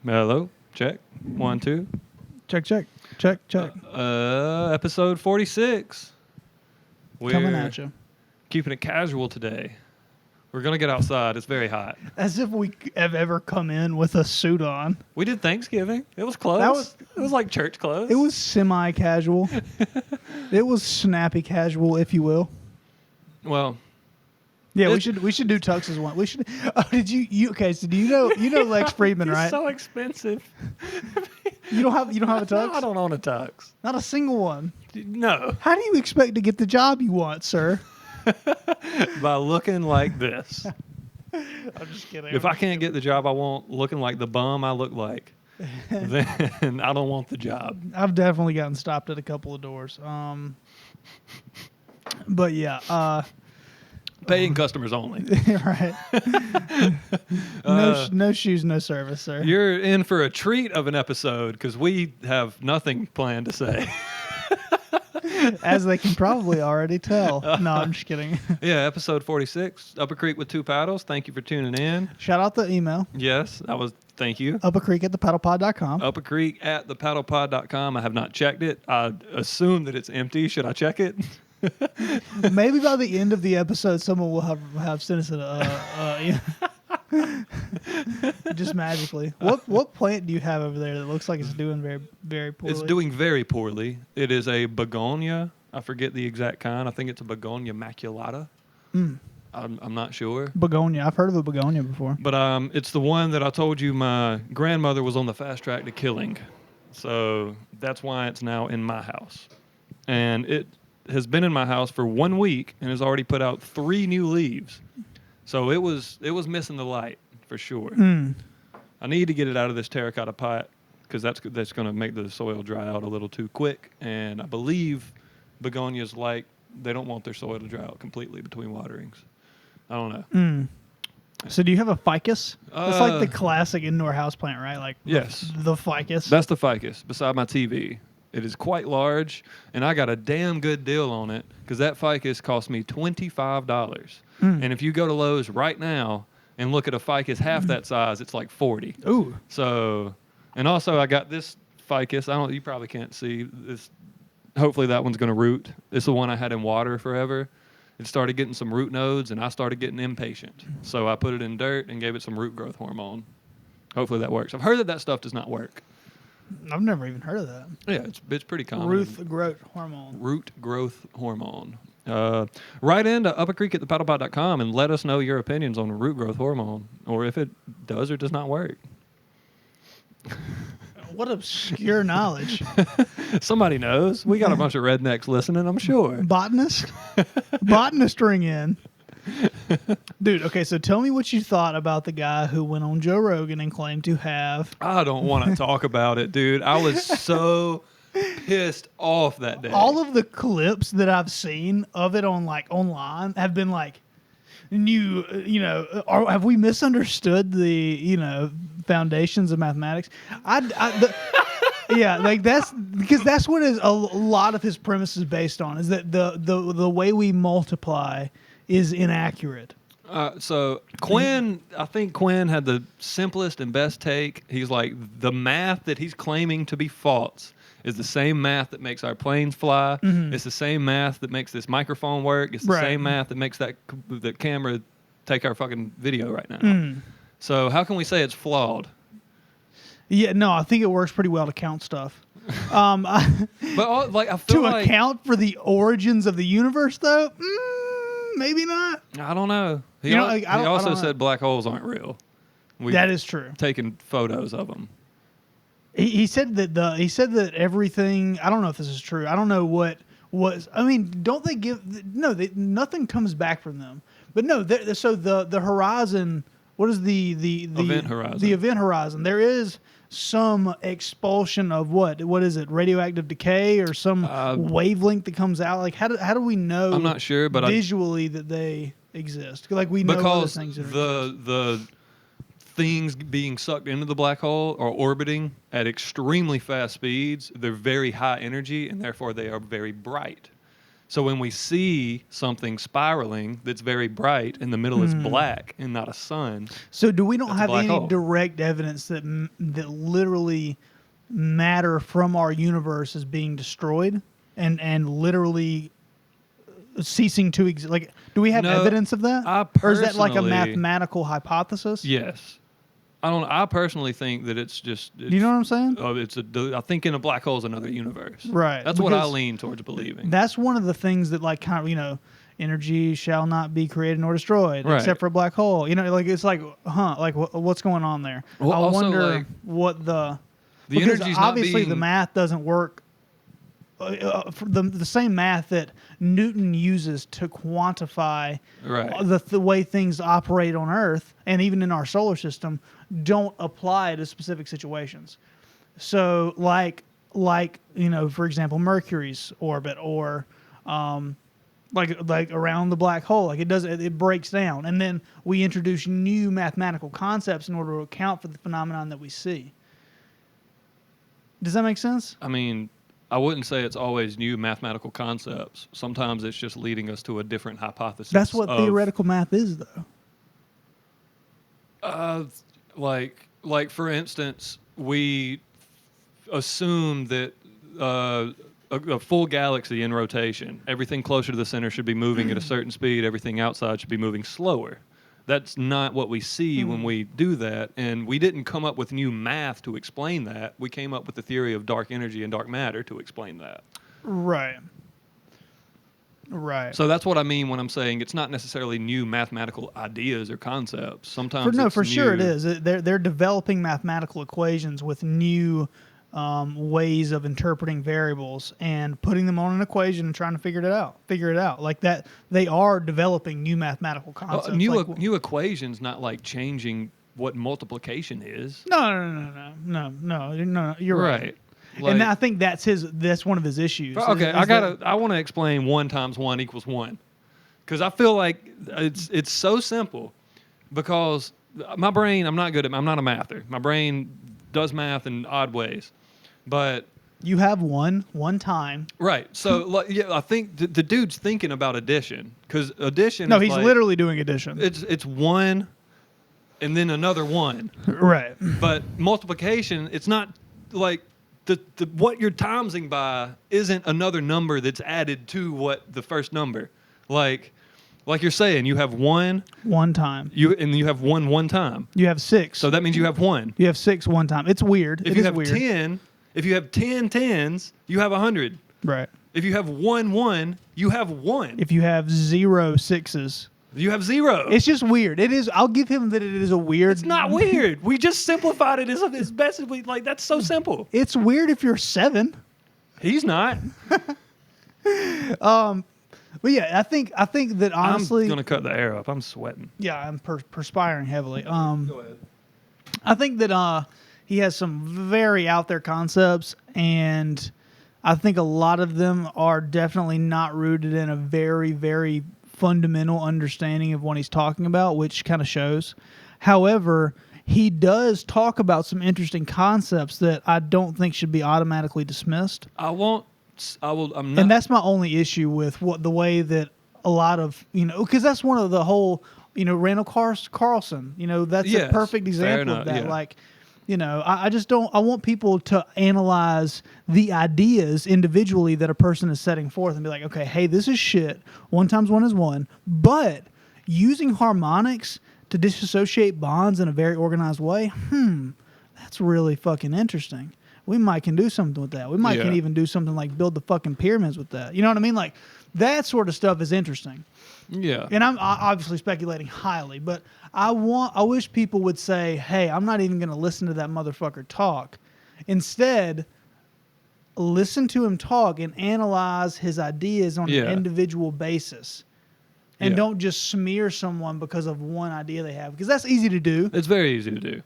Hello. Check. 1, 2. Check. Episode 46. We're Coming at you. keeping it casual today. We're going to get outside. It's very hot. As if we have ever come in with a suit on. We did Thanksgiving. It was close. It was like church clothes. It was semi-casual. It was snappy casual, if you will. Well, yeah, we should do tuxes one. We should. Oh, did you? Okay, so do you know Lex Friedman, it's right? so expensive. You don't have a tux? No, I don't own a tux. Not a single one. No. How do you expect to get the job you want, sir? By looking like this. I'm just kidding. If I can't get the job I want looking like the bum I look like, then I don't want the job. I've definitely gotten stopped at a couple of doors. But yeah. Paying customers only. Right. No shoes, no service, sir. You're in for a treat of an episode because we have nothing planned to say. As they can probably already tell. No, I'm just kidding. Yeah, episode 46, Upacreek with 2 paddles. Thank you for tuning in. Shout out the email. Yes, thank you. upacreek@thepaddlepod.com. upacreek@thepaddlepod.com. I have not checked it. I assume that it's empty. Should I check it? Maybe by the end of the episode, someone will have sent us just magically. What plant do you have over there that looks like it's doing very, very poorly? It's doing very poorly. It is a begonia. I forget the exact kind. I think it's a begonia maculata. I'm not sure. Begonia. I've heard of a begonia before. But it's the one that I told you my grandmother was on the fast track to killing. So that's why it's now in my house. And it has been in my house for 1 week and has already put out 3 new leaves. So it was missing the light for sure. I need to get it out of this terracotta pot because that's going to make the soil dry out a little too quick. And I believe begonias they don't want their soil to dry out completely between waterings. I don't know. So do you have a ficus? That's like the classic indoor houseplant, right? Like yes, the ficus. That's the ficus beside my TV. It is quite large, and I got a damn good deal on it because that ficus cost me $25. And if you go to Lowe's right now and look at a ficus half that size, it's like $40. Ooh. So, and also I got this ficus. You probably can't see this. Hopefully that one's going to root. This is the one I had in water forever. It started getting some root nodes, and I started getting impatient. So I put it in dirt and gave it some root growth hormone. Hopefully that works. I've heard that stuff does not work. I've never even heard of that. Yeah, it's pretty common. Root growth hormone. Root growth hormone. Write into upacreek@thepaddlepod.com and let us know your opinions on root growth hormone, or if it does or does not work. What obscure knowledge. Somebody knows. We got a bunch of rednecks listening, I'm sure. Botanist? Botanist ring in. Dude, okay, so tell me what you thought about the guy who went on Joe Rogan and claimed to have... I don't want to talk about it, dude. I was so pissed off that day. All of the clips that I've seen of it online have been have we misunderstood the, foundations of mathematics? Yeah, that's because that's what a lot of his premise is based on, is that the way we multiply is inaccurate. So I think Quinn had the simplest and best take. He's like, the math that he's claiming to be false is the same math that makes our planes fly. It's the same math that makes this microphone work. It's the same math that makes the camera take our fucking video right now. So how can we say it's flawed? Yeah, no, I think it works pretty well to count stuff. But I feel to account for the origins of the universe, though, maybe not. I don't know. He also said black holes aren't real. That is true. Taking photos of them. He said that everything. I don't know if this is true. I don't know what was. I mean, don't they give? No, nothing comes back from them. But no, so the horizon. What is the event horizon? The event horizon. There is some expulsion of what is it? Radioactive decay or some wavelength that comes out. Like how do we know? I'm not sure, but visually that they exist. Like we know because things that the things being sucked into the black hole are orbiting at extremely fast speeds. They're very high energy, and therefore they are very bright. So when we see something spiraling that's very bright, in the middle is black and not a sun. So do we don't That's a have black any hole. direct evidence that that literally matter from our universe is being destroyed and literally ceasing to exist? Like, do we have No, evidence of that? I Or is that like a personally- mathematical hypothesis? Yes. I personally think that it's just. Do you know what I'm saying? I think in a black hole is another universe. Right, That's what I because lean towards believing. That's one of the things that, like, kind of, energy shall not be created nor destroyed Right. except for a black hole. Like, it's like, like what's going on there? Well, I also, wonder like, what the energy's because not obviously the being- math doesn't work. For the same math that Newton uses to quantify Right. the way things operate on Earth and even in our solar system don't apply to specific situations. So, like for example, Mercury's orbit, or like around the black hole, like it breaks down, and then we introduce new mathematical concepts in order to account for the phenomenon that we see. Does that make sense? I mean, I wouldn't say it's always new mathematical concepts. Sometimes it's just leading us to a different hypothesis. That's what theoretical math is, though. Like for instance, we assume that a full galaxy in rotation, everything closer to the center should be moving at a certain speed. Everything outside should be moving slower. That's not what we see when we do that. And we didn't come up with new math to explain that. We came up with the theory of dark energy and dark matter to explain that. Right. So that's what I mean when I'm saying it's not necessarily new mathematical ideas or concepts. Sometimes it's For sure it new- is. They're developing mathematical equations with new ways of interpreting variables and putting them on an equation and trying to figure it out. Like that, they are developing new mathematical concepts. New equations, not like changing what multiplication is. No. You're right. Like, And I think that's one of his issues. okay, is I want to explain 1 × 1 = 1, because I feel like it's so simple. Because my brain, I'm not a mather. My brain does math in odd ways, but you have one time. right. So I think the dude's thinking about addition, because addition. No, is he's like, literally doing addition. It's 1, and then another 1. Right. But multiplication, it's not like the what you're timesing by isn't another number that's added to what the first number. Like you're saying, you have 1 time. You have 1 time. You have 6. So that means you have 1. You have 6 one time. It's weird. If you have 10, if you have 10 tens, you have 100. Right. If you have 1, you have 1. If you have 0 6s, you have 0. it's just weird. It is. I'll give him that. It is a weird. It's not weird. We just simplified it as best as we like. That's so simple. It's weird if you're 7. He's not. But yeah, I think that honestly, I'm gonna cut the air up. I'm sweating. yeah, I'm perspiring heavily. Go ahead. I think that he has some very out there concepts, and I think a lot of them are definitely not rooted in a very, very fundamental understanding of what he's talking about, which kind of shows. However, he does talk about some interesting concepts that I don't think should be automatically dismissed. I'm not. And that's my only issue with the way that a lot of, because that's one of the whole, Randall Carlson, that's a Yes, perfect fair example enough, of that. yeah. Like, I just don't, I want people to analyze the ideas individually that a person is setting forth and be like, okay, hey, this is shit. 1 × 1 is 1. But using harmonics to disassociate bonds in a very organized way, that's really fucking interesting. We might can do something with that. We might can even do something like build the fucking pyramids with that. You know what I mean? Like, that sort of stuff is interesting. Yeah. And I'm obviously speculating highly, but I wish people would say, hey, I'm not even going to listen to that motherfucker talk. Instead, listen to him talk and analyze his ideas on an individual basis. And don't just smear someone because of one idea they have, because that's easy to do. It's very easy to do.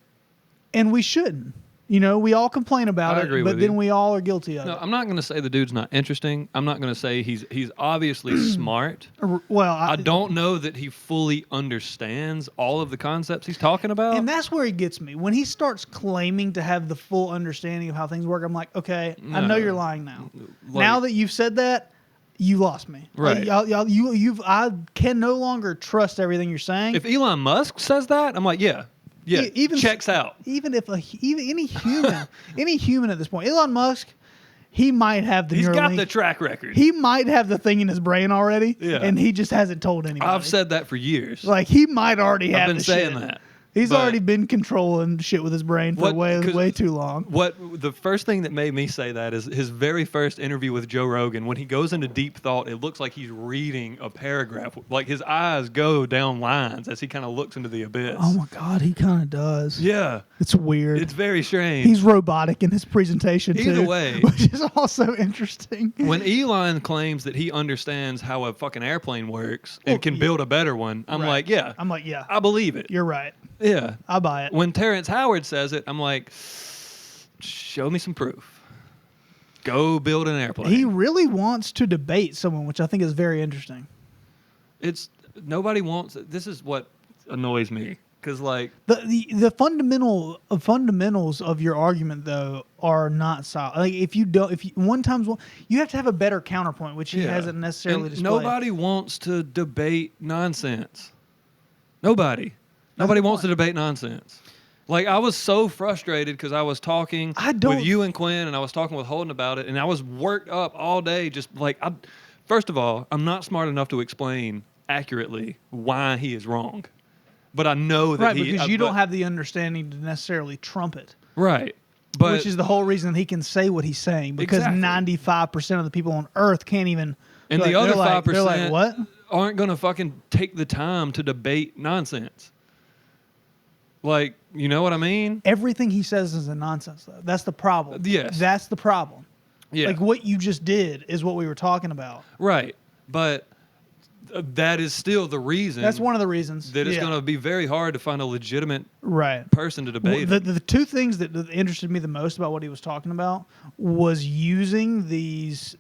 And we shouldn't. We all complain about I it, agree but with then you. we all are guilty of No, it. I'm not going to say the dude's not interesting. I'm not going to say he's obviously smart. Well, I don't know that he fully understands all of the concepts he's talking about. and that's where he gets me. When he starts claiming to have the full understanding of how things work, I'm like, okay, I know No. you're lying now. Like- Now that you've said that, you lost me. Right. I can no longer trust everything you're saying. If Elon Musk says that, I'm like, yeah, Even checks out. Even if any human at this point, Elon Musk, he might have the He's got Neuralink. the track record. He might have the thing in his brain already, Yeah. and he just hasn't told anybody. I've said that for years. like he might already have. I've been the saying shit. that. He's But already been controlling shit with his brain for way too long. What the first thing that made me say that is his very first interview with Joe Rogan. When he goes into deep thought, it looks like he's reading a paragraph. Like his eyes go down lines as he kind of looks into the abyss. Oh my god, he kind of does. Yeah, It's weird. it's very strange. He's robotic in his presentation Either too, way. which is also interesting. When Elon claims that he understands how a fucking airplane works and Well, can yeah. build a better one, I'm Right. like, yeah, I'm like, yeah, I believe it. you're right. Yeah. I buy it. When Terrance Howard says it, I'm like, show me some proof. Go build an airplane. He really wants to debate someone, which I think is very interesting. It's nobody wants. This is what annoys me because like The fundamentals of your argument though are not solid. Like if you you have to have a better counterpoint, which he hasn't necessarily And displayed. nobody wants to debate nonsense. Nobody That's the wants to point. debate nonsense. Like I was so frustrated because I was talking with you and Quinn, and I was talking with Holden about it, and I was worked up all day. Just like first of all, I'm not smart enough to explain accurately why he is wrong, but I know that right, because you don't have the understanding to necessarily trump it. right. But Which is the whole reason he can say what he's saying, because Exactly. 95% of the people on Earth can't even. and they're the other like- 5% they're like, what? aren't gonna fucking take the time to debate nonsense. Like, you know what I mean? Everything he says is a nonsense, though. That's the problem. Yes. That's the problem. Yeah. Like what you just did is what we were talking about. Right. But that is still the reason That's one of the reasons that it's Yeah. going to be very hard to find a legitimate right. person to debate. The two things that interested me the most about what he was talking about was using these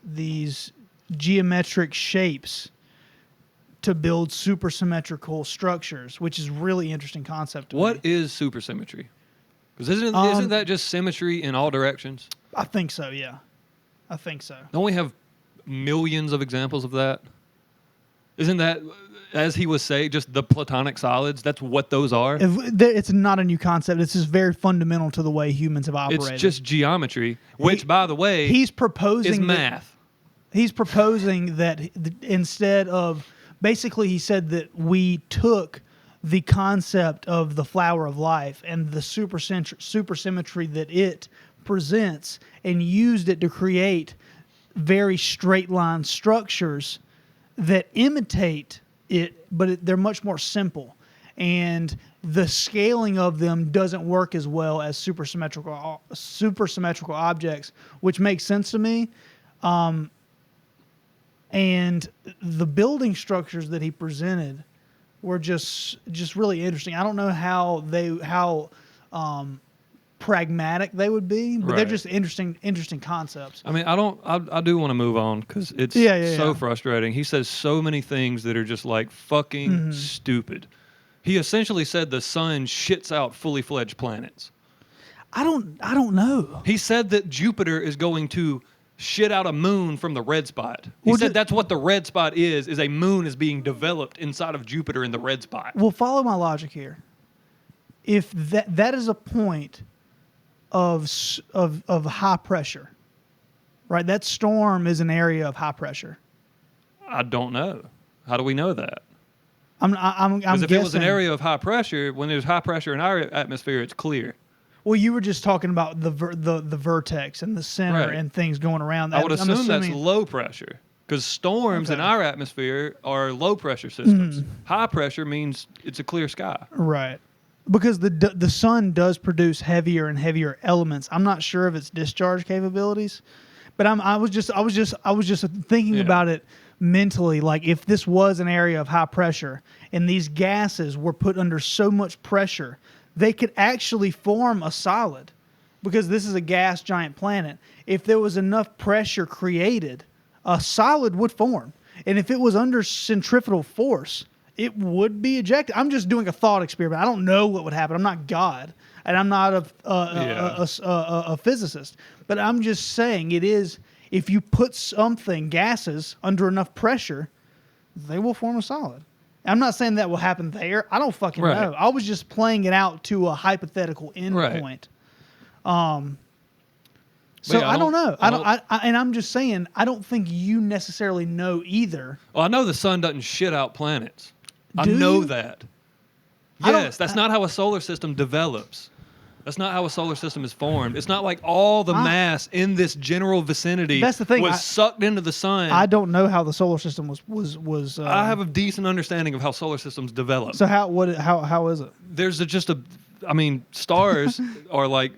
geometric shapes to build supersymmetrical structures, which is really interesting concept to What me. is supersymmetry? Because isn't that just symmetry in all directions? I think so, yeah. I think so. Don't we have millions of examples of that? Isn't that, as he was saying, just the platonic solids? That's what those are. It's not a new concept. It's just very fundamental to the way humans have operated. It's just geometry, which, by the way, he's proposing is that- math. He's proposing that instead of, basically he said that we took the concept of the flower of life and the supersymmetry that it presents and used it to create very straight line structures that imitate it, but they're much more simple. And the scaling of them doesn't work as well as supersymmetrical objects, which makes sense to me. And the building structures that he presented were just really interesting. I don't know how pragmatic they would be, but they're Right. just interesting concepts. I mean, I do want to move on because it's so frustrating. He says so many things that are just like fucking stupid. He essentially said the sun shits out fully fledged planets. I don't know. He said that Jupiter is going to shit out a moon from the red spot. He Well, said that's what the red spot is a moon is being developed inside of Jupiter in the red spot. Well, follow my logic here. If that is a point of high pressure, right? That storm is an area of high pressure. I don't know. How do we know that? I'm Because if guessing. it was an area of high pressure, when there's high pressure in our atmosphere, it's clear. Well, you were just talking about the vertex and the center Right. and things going around. I would I'm assume that's assuming- low pressure because storms in Okay. our atmosphere are low pressure systems. High pressure means it's a clear sky. right, because the sun does produce heavier and heavier elements. I'm not sure of its discharge capabilities, but I was just thinking Yeah. about it mentally. Like if this was an area of high pressure and these gases were put under so much pressure, they could actually form a solid, because this is a gas giant planet. If there was enough pressure created, a solid would form. And if it was under centrifugal force, it would be ejected. I'm just doing a thought experiment. I don't know what would happen. I'm not God, and I'm not a physicist. But I'm just saying it is if you put gases, under enough pressure, they will form a solid. I'm not saying that will happen there. I don't fucking know. I was just playing it out to a hypothetical endpoint. So I don't know. And I'm just saying, I don't think you necessarily know either. Well, I know the sun doesn't shit out planets. I Do know you? that. Yes, that's not how a solar system develops. That's not how a solar system is formed. It's not like all the mass in this general vicinity That's the thing. was sucked into the sun. I don't know how the solar system was. I have a decent understanding of how solar systems develop. So how is it? There's stars are like,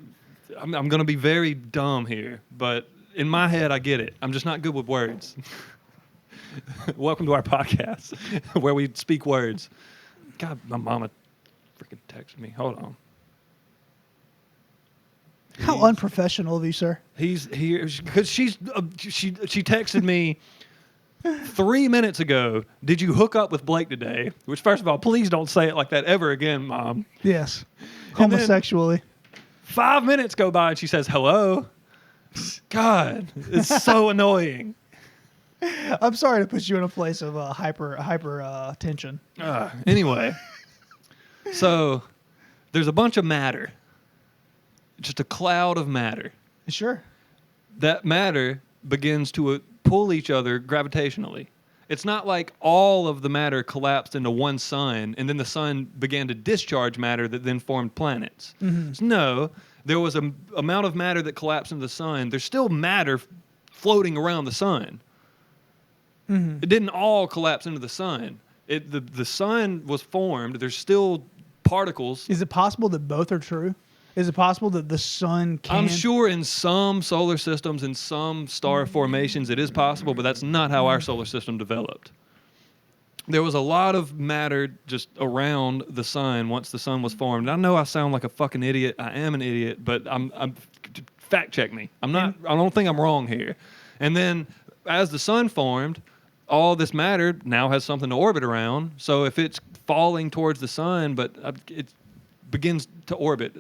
I'm going to be very dumb here, but in my head, I get it. I'm just not good with words. Welcome to our podcast where we speak words. God, my mama freaking texted me. Hold on. How unprofessional of you, sir. He's here because she texted me 3 minutes ago. Did you hook up with Blake today? Which, first of all, please don't say it like that ever again, Mom. Yes, And then homosexually. 5 minutes go by and she says hello. God, it's so annoying. I'm sorry to put you in a place of hyper tension. Anyway, so there's a bunch of matter. Just a cloud of matter. Sure. That matter begins to pull each other gravitationally. It's not like all of the matter collapsed into one sun and then the sun began to discharge matter that then formed planets. Mm-hmm. No, there was an amount of matter that collapsed into the sun. There's still matter floating around the sun. Mm-hmm. It didn't all collapse into the sun. The sun was formed. There's still particles. Is it possible that both are true? Is it possible that the sun can... I'm sure in some solar systems, in some star formations, it is possible, but that's not how our solar system developed. There was a lot of matter just around the sun once the sun was formed. And I know I sound like a fucking idiot. I am an idiot, but I'm fact check me. I don't think I'm wrong here. And then as the sun formed, all this matter now has something to orbit around. So if it's falling towards the sun, but it begins to orbit.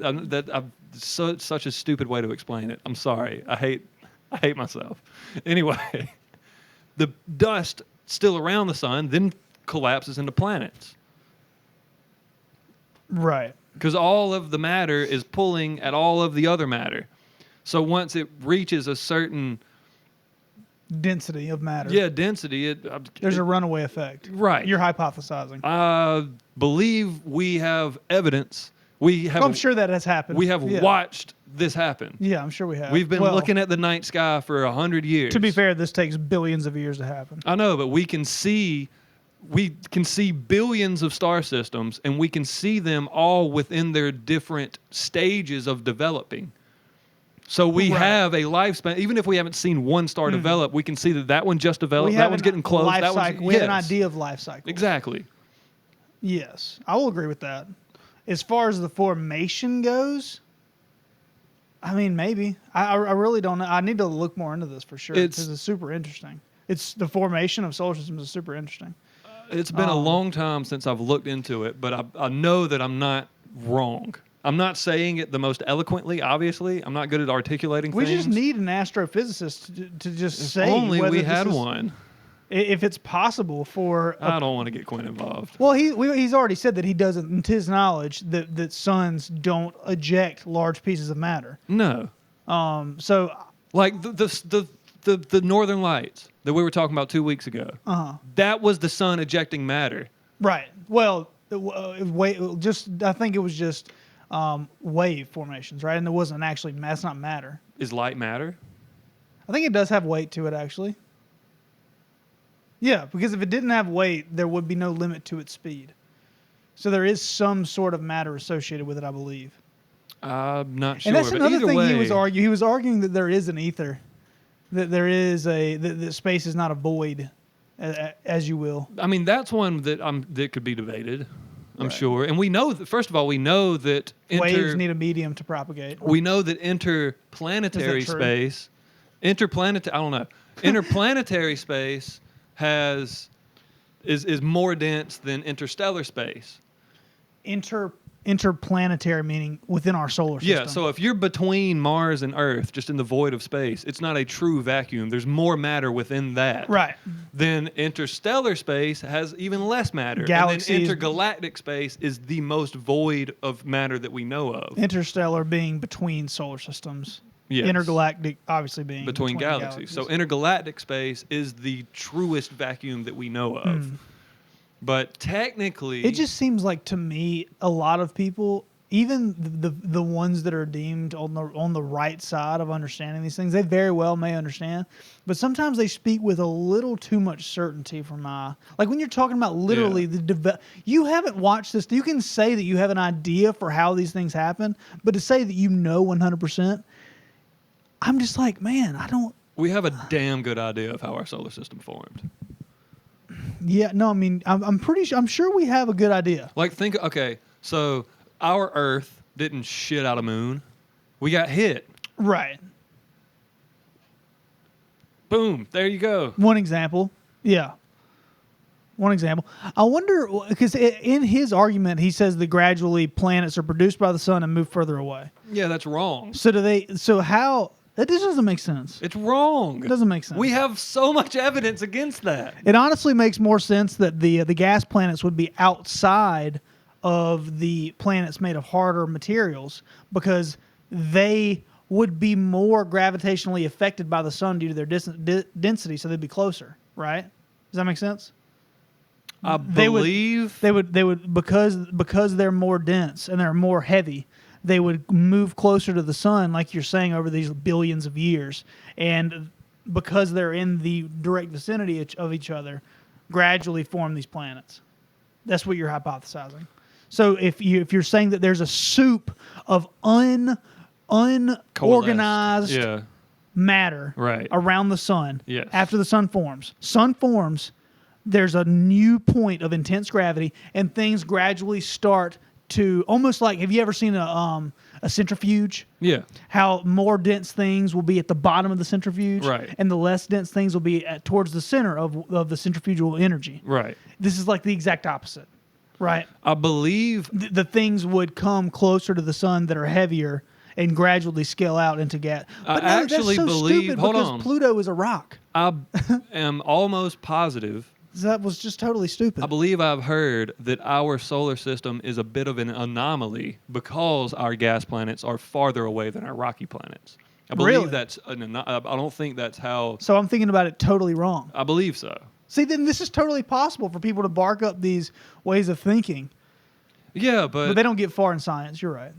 Such a stupid way to explain it. I'm sorry. I hate myself. Anyway, the dust still around the sun then collapses into planets. Right. Because all of the matter is pulling at all of the other matter. So once it reaches a certain density of matter. Yeah, density. There's a runaway effect. Right. You're hypothesizing. I believe we have evidence. I'm sure that has happened. We have watched this happen. Yeah, I'm sure we have. We've been looking at the night sky for 100 years. To be fair, this takes billions of years to happen. I know, but we can see billions of star systems, and we can see them all within their different stages of developing. So we have a lifespan. Even if we haven't seen one star develop, we can see that one just developed. That one's getting close. We have an idea of life cycle. Exactly. Yes, I will agree with that. As far as the formation goes, I mean, maybe. I really don't know. I need to look more into this for sure because it's super interesting. It's the formation of solar systems is super interesting. It's been a long time since I've looked into it, but I know that I'm not wrong. I'm not saying it the most eloquently, obviously. I'm not good at articulating things. We just need an astrophysicist to just say only whether we had one. If it's possible for... I don't want to get Quinn involved. Well, he's already said that he doesn't, to his knowledge, that suns don't eject large pieces of matter. No. So... Like the Northern Lights that we were talking about 2 weeks ago. That was the sun ejecting matter. Right. Well, I think it was just wave formations, right? And it wasn't actually... That's not matter. Is light matter? I think it does have weight to it, actually. Yeah, because if it didn't have weight, there would be no limit to its speed. So there is some sort of matter associated with it, I believe. I'm not sure. And that's another thing way, he was arguing. He was arguing that there is an ether, that there is that space is not a void, as you will. I mean, that's one that could be debated. I'm sure, and we know that. First of all, we know that waves need a medium to propagate. We know that interplanetary space, I don't know, interplanetary space is more dense than interstellar space. interplanetary, meaning within our solar system. Yeah, so if you're between Mars and Earth, just in the void of space, it's not a true vacuum. There's more matter within that. Right. Then interstellar space has even less matter. Galaxies. And then intergalactic space is the most void of matter that we know of. Interstellar being between solar systems. Yes. Intergalactic, obviously, being between galaxies. So intergalactic space is the truest vacuum that we know of. But technically, it just seems like to me a lot of people, even the ones that are deemed on the right side of understanding these things, they very well may understand, but sometimes they speak with a little too much certainty for my, like when you're talking about literally you haven't watched this. You can say that you have an idea for how these things happen, but to say that you know 100%, I'm just like, man, I don't. We have a damn good idea of how our solar system formed. Yeah, no, I mean, I'm sure we have a good idea. Like okay, so our Earth didn't shit out a moon. We got hit. Right. Boom, there you go. One example. Yeah. One example. I wonder, because in his argument, he says that gradually planets are produced by the sun and move further away. Yeah, that's wrong. So how, that just doesn't make sense. It's wrong. It doesn't make sense. We have so much evidence against that. It honestly makes more sense that the gas planets would be outside of the planets made of harder materials because they would be more gravitationally affected by the sun due to their density, so they'd be closer, right? Does that make sense? I believe they would because they're more dense and they're more heavy. They would move closer to the sun, like you're saying, over these billions of years, and because they're in the direct vicinity of each other, gradually form these planets. That's what you're hypothesizing. So if you're saying that there's a soup of unorganized matter around the sun, after the sun forms, there's a new point of intense gravity, and things gradually start to almost like, have you ever seen a centrifuge? Yeah. How more dense things will be at the bottom of the centrifuge, right, and the less dense things will be towards the center of the centrifugal energy. Right. This is like the exact opposite, right? I believe the things would come closer to the sun that are heavier and gradually scale out into gas. But I actually that's so believe. stupid Hold because on. Pluto is a rock. I am almost positive. That was just totally stupid. I believe I've heard that our solar system is a bit of an anomaly because our gas planets are farther away than our rocky planets. I believe that's I don't think that's how. So I'm thinking about it totally wrong. I believe so. See, then this is totally possible for people to bark up these ways of thinking. Yeah, but they don't get far in science. You're right.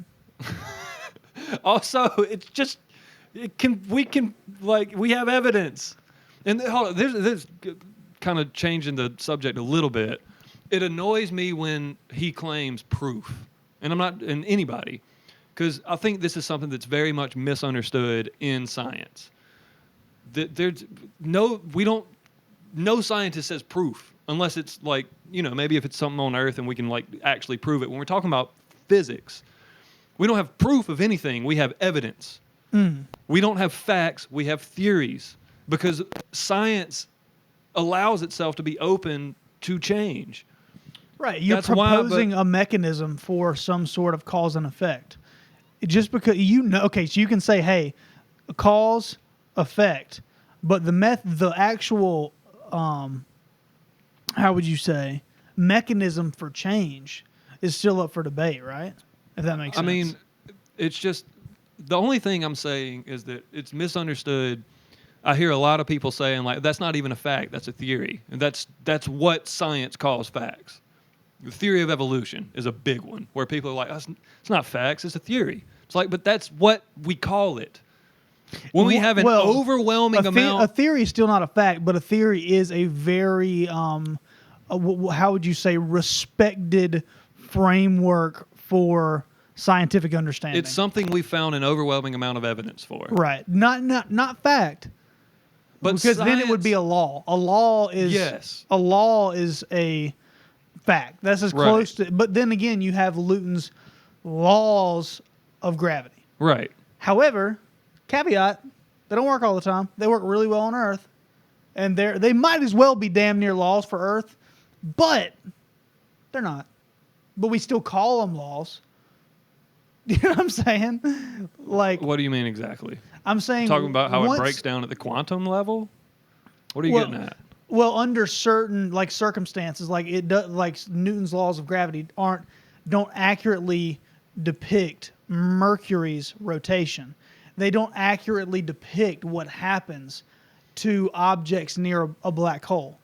Also, it's just we have evidence, and hold on, there's kind of changing the subject a little bit. It annoys me when he claims proof, and I'm not in anybody, because I think this is something that's very much misunderstood in science. There's no scientist says proof unless it's like, maybe if it's something on Earth and we can like actually prove it. When we're talking about physics, we don't have proof of anything. We have evidence. We don't have facts. We have theories, because science allows itself to be open to change. Right. You're proposing a mechanism for some sort of cause and effect. Just because okay, so you can say, hey, cause, effect, but the actual, how would you say, mechanism for change is still up for debate, right? If that makes sense. I mean, it's just, the only thing I'm saying is that it's misunderstood. I hear a lot of people saying, like, that's not even a fact, that's a theory. And that's what science calls facts. The theory of evolution is a big one, where people are like, it's not facts, it's a theory. It's like, but that's what we call it. When we have an overwhelming amount... A theory is still not a fact, but a theory is a very, how would you say, respected framework for scientific understanding. It's something we found an overwhelming amount of evidence for. Right. Not fact. But because then it would be a law. A law is a fact. That's as close to. But then again, you have Newton's laws of gravity. Right. However, caveat: they don't work all the time. They work really well on Earth, and they might as well be damn near laws for Earth, but they're not. But we still call them laws You know what I'm saying? Like, What do you mean exactly? I'm saying Talking about how once, it breaks down at the quantum level? What are you well, getting at? Well, under certain like circumstances, like it does, like Newton's laws of gravity don't accurately depict Mercury's rotation. They don't accurately depict what happens to objects near a black hole,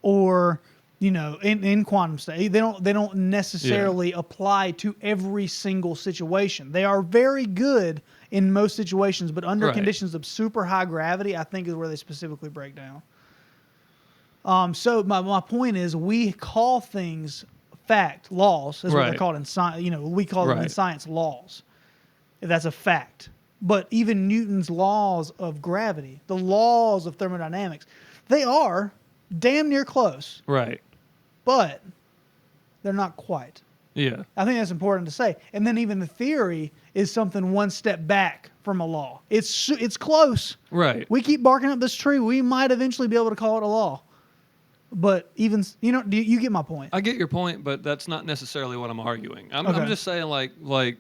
or in quantum state. They don't necessarily apply to every single situation. They are very good in most situations, but under Right. conditions of super high gravity, I think is where they specifically break down. So my point is, we call things fact, laws, is what they're Right. called in science. We call them in Right. science laws. That's a fact. But even Newton's laws of gravity, the laws of thermodynamics, they are damn near close, Right. but they're not quite. Yeah. I think that's important to say. And then even the theory is something one step back from a law. It's close. Right. We keep barking up this tree. We might eventually be able to call it a law. But even, do you get my point? I get your point, but that's not necessarily what I'm arguing. I'm Okay. just saying, like,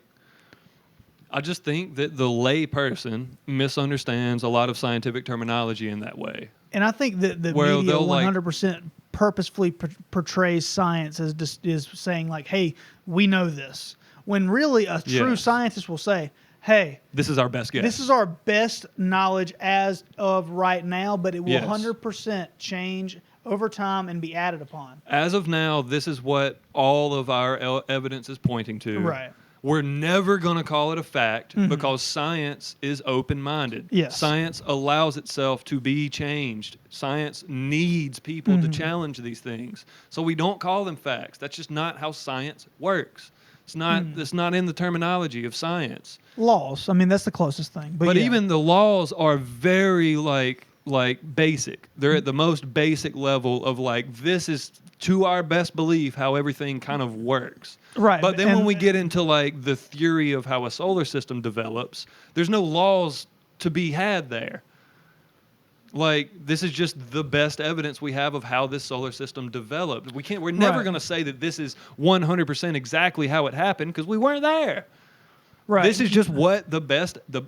I just think that the lay person misunderstands a lot of scientific terminology in that way. And I think that the Where media they'll, 100% purposefully portrays science as is saying like, "Hey, we know this," when really a true Yes. scientist will say, "Hey, This is our best guess. this is our best knowledge as of right now, but it will Yes. 100% change over time and be added upon." As of now, this is what all of our evidence is pointing to. Right. We're never going to call it a fact because science is open-minded. Yes. Science allows itself to be changed. Science needs people to challenge these things. So we don't call them facts. That's just not how science works. It's not in the terminology of science. Laws. I mean, that's the closest thing. But yeah. even the laws are very like basic. They're at the most basic level of like, this is to our best belief how everything kind of works. Right. But then and- when we get into like the theory of how a solar system develops, there's no laws to be had there. Like, this is just the best evidence we have of how this solar system developed. We're never Right. going to say that this is 100% exactly how it happened because we weren't there. right. This is just what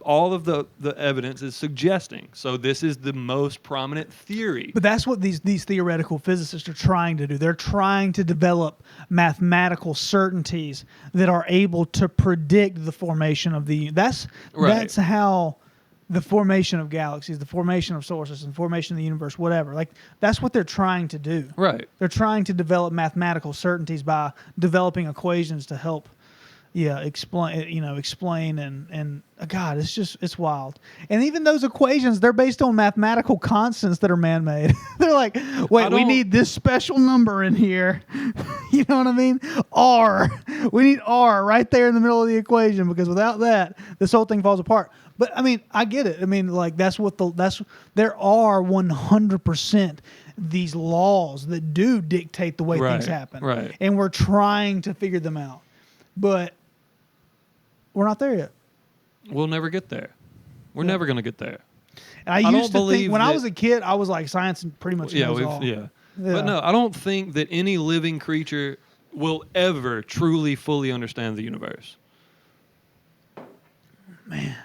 all of the evidence is suggesting. So this is the most prominent theory. But that's what these theoretical physicists are trying to do. They're trying to develop mathematical certainties that are able to predict the formation of the. That's how the formation of galaxies, the formation of solar systems, the formation of the universe, whatever. Like, that's what they're trying to do. Right. They're trying to develop mathematical certainties by developing equations to help. Explain and God, it's wild. And even those equations, they're based on mathematical constants that are man-made. They're like, wait, we need this special number in here. You know what I mean? R. We need R right there in the middle of the equation because without that, this whole thing falls apart. But I mean, I get it. I mean, like there are 100% these laws that do dictate the way things happen. Right. And we're trying to figure them out. But we're not there yet. We'll never get there. We're never going to get there. And I don't used to think believe when I that- was a kid, I was like, science pretty much knows all. Yeah. But no, I don't think that any living creature will ever truly, fully understand the universe. Man,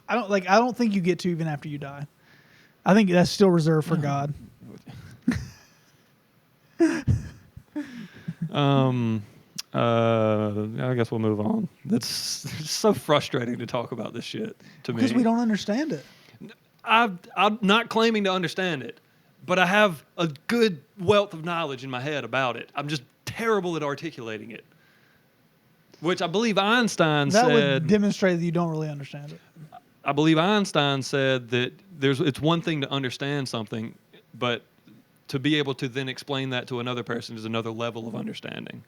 I don't think you get to even after you die. I think that's still reserved for God. I guess we'll move on. It's so frustrating to talk about this shit to me. Because we don't understand it. I'm not claiming to understand it, but I have a good wealth of knowledge in my head about it. I'm just terrible at articulating it. Which I believe Einstein That said. would demonstrate that you don't really understand it. I believe Einstein said that it's one thing to understand something, but to be able to then explain that to another person is another level of understanding.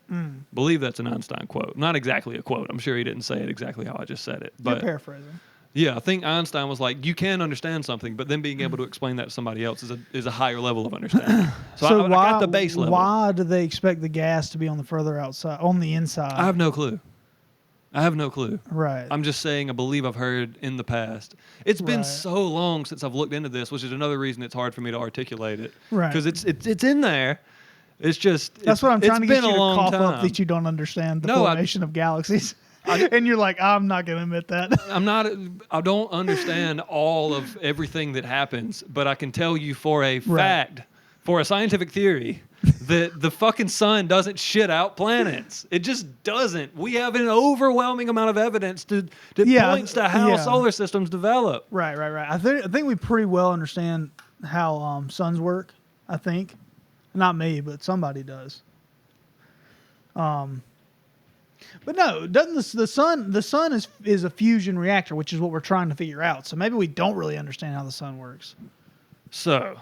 Believe that's an Einstein quote. Not exactly a quote. I'm sure he didn't say it exactly how I just said it. You're But paraphrasing. yeah, I think Einstein was like, you can understand something, but then being able to explain that to somebody else is a higher level of understanding. So I got the base level. Why do they expect the gas to be on the further outside, on the inside? I have no clue. Right. I'm just saying I believe I've heard in the past. It's been Right. so long since I've looked into this, which is another reason it's hard for me to articulate it. Right. Because it's in there. It's just That's what I'm trying to get been you a to long cough time. up that you don't understand the No, formation of galaxies. and you're like, I'm not going to admit that. I don't understand all of everything that happens, but I can tell you for a fact, for a scientific theory, that the fucking sun doesn't shit out planets. It just doesn't. We have an overwhelming amount of evidence that points to how solar systems develop. Right. I think we pretty well understand how suns work. I think, not me, but somebody does. But no, doesn't the sun is a fusion reactor, which is what we're trying to figure out. So maybe we don't really understand how the sun works. So,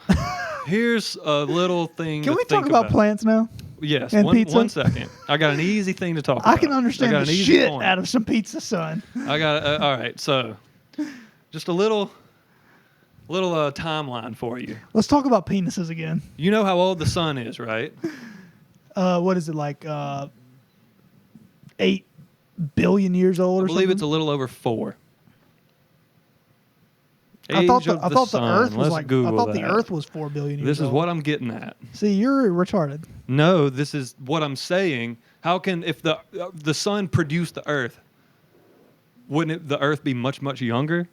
here's a little thing. Can we talk about plants now? Yes. And pizza? 1 second. I got an easy thing to talk about. I can understand the shit out of some pizza, son. I got all right. So, just a little timeline for you. Let's talk about penises again. You know how old the sun is, right? What is it, like 8 billion years old or something? I believe it's a little over 4. I thought the Earth was the Earth was 4 billion years old. This is what I'm getting at. See, you're retarded. No, this is what I'm saying. How can, if the sun produced the Earth, wouldn't the Earth be much, much younger?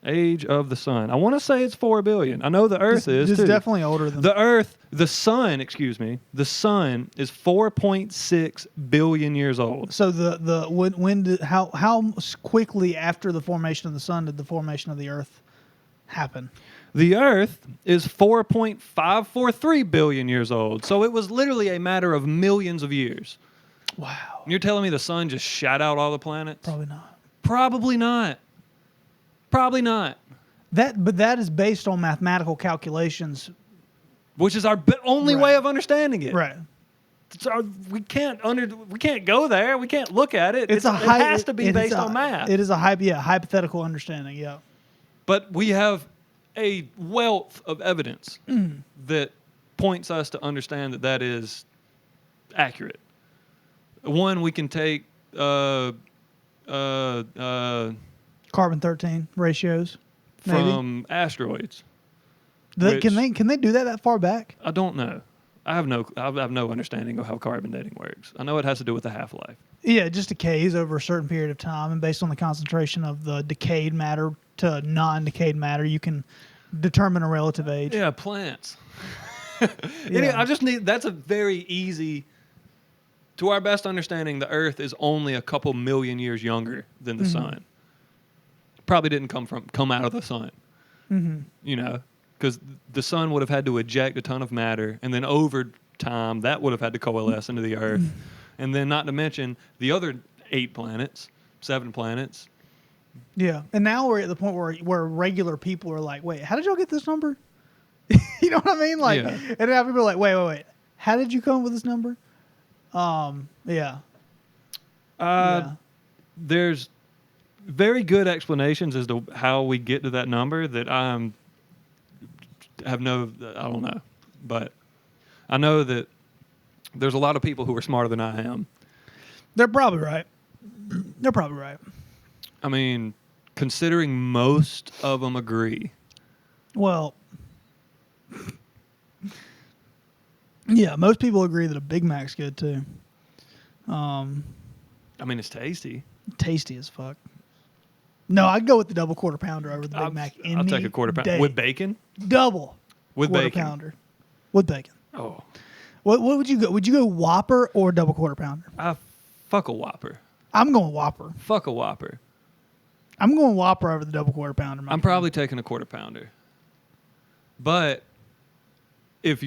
Age of the sun. I want to say it's 4 billion. I know the Earth is too. It's definitely older than the sun is 4.6 billion years old. So how quickly after the formation of the sun did the formation of the Earth happen? The Earth is 4.543 billion years old. So it was literally a matter of millions of years. Wow. And you're telling me the sun just shot out all the planets? Probably not. Probably not. Probably not. But that is based on mathematical calculations, which is our only way of understanding it. Right. We can't go there. We can't look at it. It has to be based on math. It is a hypothetical understanding. Yeah. But we have a wealth of evidence that points us to understand that is accurate. One, we can take carbon-13 ratios from asteroids. Can they do that far back? I don't know. I have no understanding of how carbon dating works. I know it has to do with the half-life. Yeah, it just decays over a certain period of time, and based on the concentration of the decayed matter to non-decayed matter, you can determine a relative age. Yeah, plants. Yeah. I just need. That's a very easy. To our best understanding, the Earth is only a couple million years younger than the sun. Probably didn't come out of the sun. You know, because the sun would have had to eject a ton of matter, and then over time that would have had to coalesce into the Earth, and then not to mention the other 7 planets. Yeah, and now we're at the point where regular people are like, "Wait, how did y'all get this number?" You know what I mean? Like, and now people are like, "Wait, how did you come up with this number?" Yeah. There's very good explanations as to how we get to that number that I don't know. But I know that there's a lot of people who are smarter than I am. They're probably right. I mean, considering most of them agree. Well, yeah, most people agree that a Big Mac's good too. I mean, it's tasty. Tasty as fuck. No, I'd go with the double quarter pounder over the Big Mac any I'll take a quarter pounder. With bacon? Double. With quarter bacon. pounder. With bacon. Oh. What would you go? Would you go Whopper or double quarter pounder? Fuck a Whopper. I'm going Whopper. Fuck a Whopper. I'm going Whopper over the double quarter pounder. I'm probably taking a quarter pounder. But if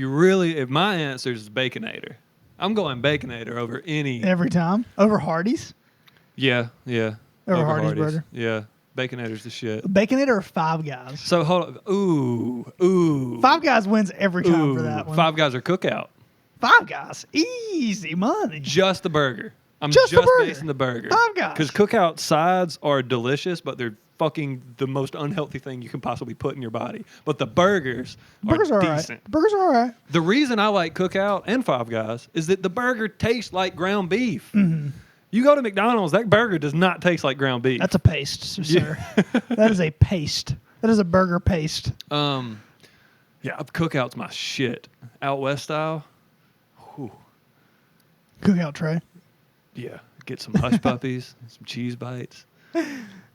my answer is Baconator, I'm going Baconator over any. Every time? Over Hardee's? Yeah. Over Hardee's burger? Yeah. Baconator's the shit. Baconator or Five Guys? So hold on. Ooh. Five Guys wins every time for that one. Five Guys are cookout. Five Guys. Easy money. Just the burger. I'm just basing the burger. Five Guys. Because cookout sides are delicious, but they're fucking the most unhealthy thing you can possibly put in your body. But the burgers are decent. Right. Burgers are all right. The reason I like cookout and Five Guys is that the burger tastes like ground beef. Mm-hmm. You go to McDonald's, that burger does not taste like ground beef. That's a paste, sir. That is a paste. That is a burger paste. Yeah, cookout's my shit. Out west style. Whew. Cookout tray. Yeah, get some hush puppies, some cheese bites.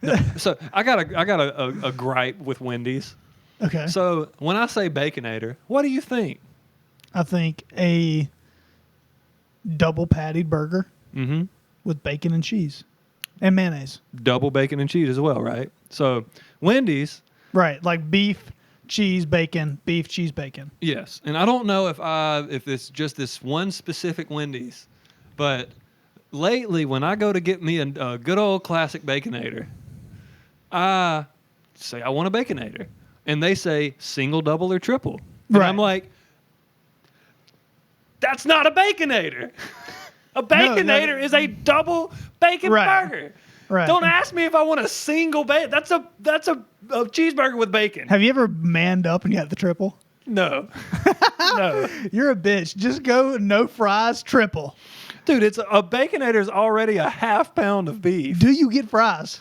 No, so I got a gripe with Wendy's. Okay. So when I say Baconator, what do you think? I think a double patty burger Mm-hmm. with bacon and cheese and mayonnaise. Double bacon and cheese as well, right? So Wendy's, Right, like beef, cheese, bacon, beef, cheese, bacon. yes. And I don't know if it's just this one specific Wendy's, but lately when I go to get me a good old classic Baconator, I say I want a Baconator, and they say single, double, or triple. And Right. I'm like, that's not a Baconator. A Baconator is a double bacon Right. burger. Right. Don't ask me if I want a single bacon. That's a cheeseburger with bacon. Have you ever manned up and got the triple? No. No. You're a bitch. Just go no fries, triple. Dude, a Baconator is already a half pound of beef. Do you get fries?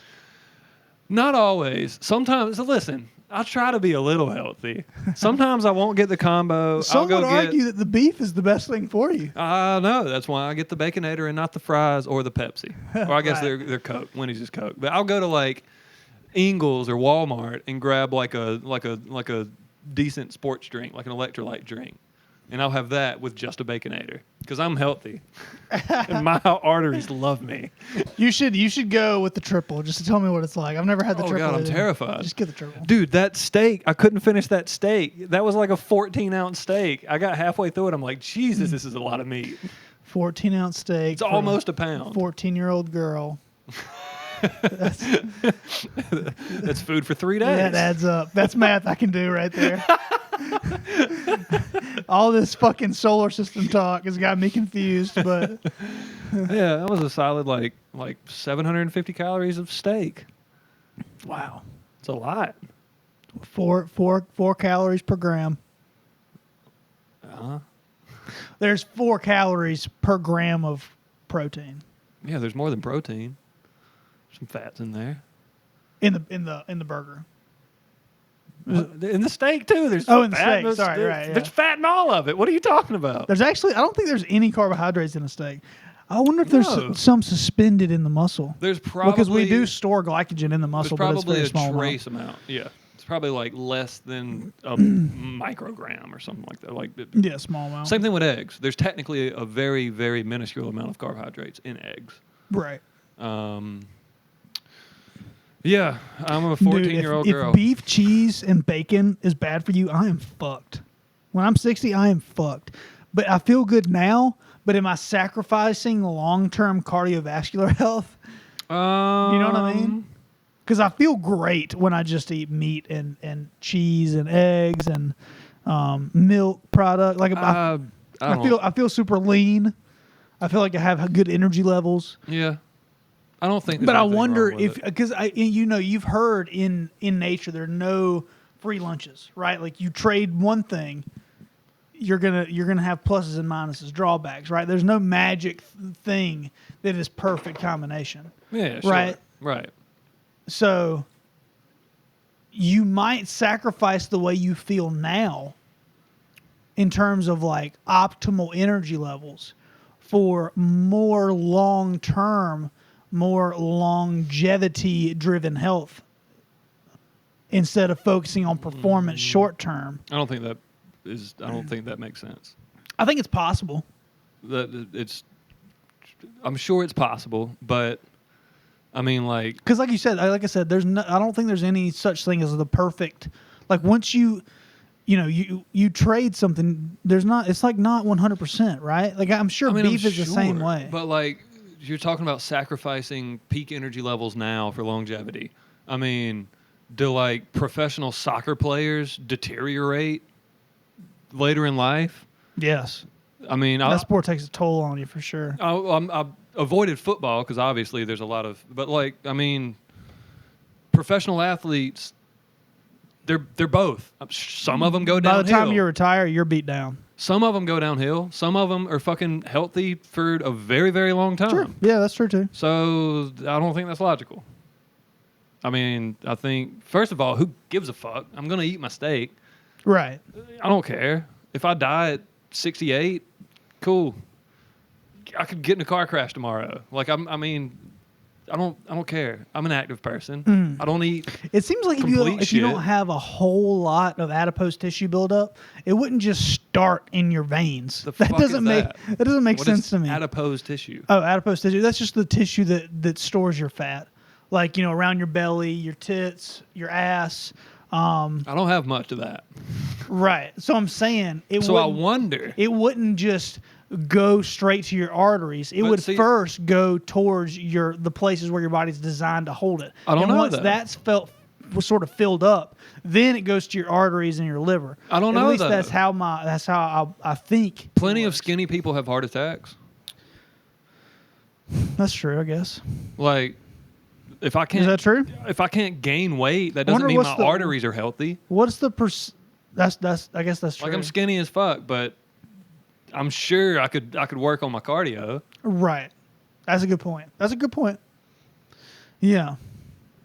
Not always. Sometimes, listen, I try to be a little healthy. Sometimes I won't get the combo. Some I'll go would get, argue that the beef is the best thing for you. no, that's why I get the Baconator and not the fries or the Pepsi. Or I guess Right. they're Coke. Wendy's is Coke. But I'll go to like Ingles or Walmart and grab like a decent sports drink, like an electrolyte drink. And I'll have that with just a Baconator because I'm healthy. And my arteries love me. You should go with the triple just to tell me what it's like. I've never had the Oh, triple. God, I'm either. terrified. Just get the triple. Dude, that steak, I couldn't finish that steak. That was like a 14-ounce steak. I got halfway through it. I'm like, Jesus, this is a lot of meat. 14-ounce steak. It's almost a pound. 14-year-old girl. That's, That's food for 3 days. that adds up. That's math I can do right there. All this fucking solar system talk has got me confused, but Yeah, that was a solid like 750 calories of steak. wow. It's a lot. Four calories per gram. Uh-huh. There's 4 calories per gram of protein Yeah, there's more than protein. Some fats in there. in the burger. In the steak too. There's Oh, in the fat steak. Sorry, right, yeah. There's fat in all of it. What are you talking about? There's actually, I don't think there's any carbohydrates in a steak. I wonder if there's No. some suspended in the muscle. There's probably Because we do store glycogen in the muscle, There's but it's probably very a small amount. trace amount. Yeah, it's probably like less than a microgram or something like that. Like Yeah, small amount. same thing with eggs. There's technically a very very minuscule amount of carbohydrates in eggs. Right. Yeah, I'm a Dude, 14-year-old if girl. beef, cheese, and bacon is bad for you, I am fucked. When I'm 60, I am fucked. But I feel good now. But am I sacrificing long-term cardiovascular health? You know what I mean? Because I feel great when I just eat meat and cheese and eggs and milk product. Like I I feel super lean. I feel like I have good energy levels. Yeah, I don't think. But there's I anything wonder wrong with if it. because you've heard in nature there are no free lunches, right? Like you trade one thing, you're gonna have pluses and minuses, drawbacks, right? There's no magic thing that is perfect combination. Yeah, sure. Right. So you might sacrifice the way you feel now in terms of like optimal energy levels for more long-term, more longevity-driven health instead of focusing on performance short-term. I don't think that makes sense. I think it's possible. I'm sure it's possible, but I mean, like, Because like you said, like I said, I don't think there's any such thing as the perfect. Like once you trade something, it's like not 100%, right? Like I'm sure I mean, I'm beef is the same sure, way. But like, you're talking about sacrificing peak energy levels now for longevity. I mean, do like professional soccer players deteriorate later in life? Yes. I mean, That sport takes a toll on you for sure. I avoided football because obviously there's a lot of, but like, I mean, professional athletes, they're both. Some of them go downhill. By the time you retire, you're beat down. Some of them go downhill. Some of them are fucking healthy for a very, very long time. Sure. Yeah, that's true too. So I don't think that's logical. I mean, I think, first of all, who gives a fuck? I'm going to eat my steak. Right. I don't care. If I die at 68, cool. could get in a car crash tomorrow. Like I don't care. I'm an active person. I don't eat. It seems like if you don't have a whole lot of adipose tissue buildup, it wouldn't just start in your veins. That doesn't make sense to me. Adipose tissue. Oh, adipose tissue. That's just the tissue that stores your fat, like around your belly, your tits, your ass. I don't have much of that. Right. So I'm saying I wonder. It wouldn't just go straight to your arteries. It would first go towards the places where your body's designed to hold it. I don't know. Once that's sort of filled up, then it goes to your arteries and your liver. I don't know. At least that's how I think. Plenty of skinny people have heart attacks. That's true, I guess. Like, if I can't, is that true? If I can't gain weight, that doesn't mean my arteries are healthy. What's the I guess that's true. Like, I'm skinny as fuck, but I'm sure I could work on my cardio. Right. That's a good point. Yeah.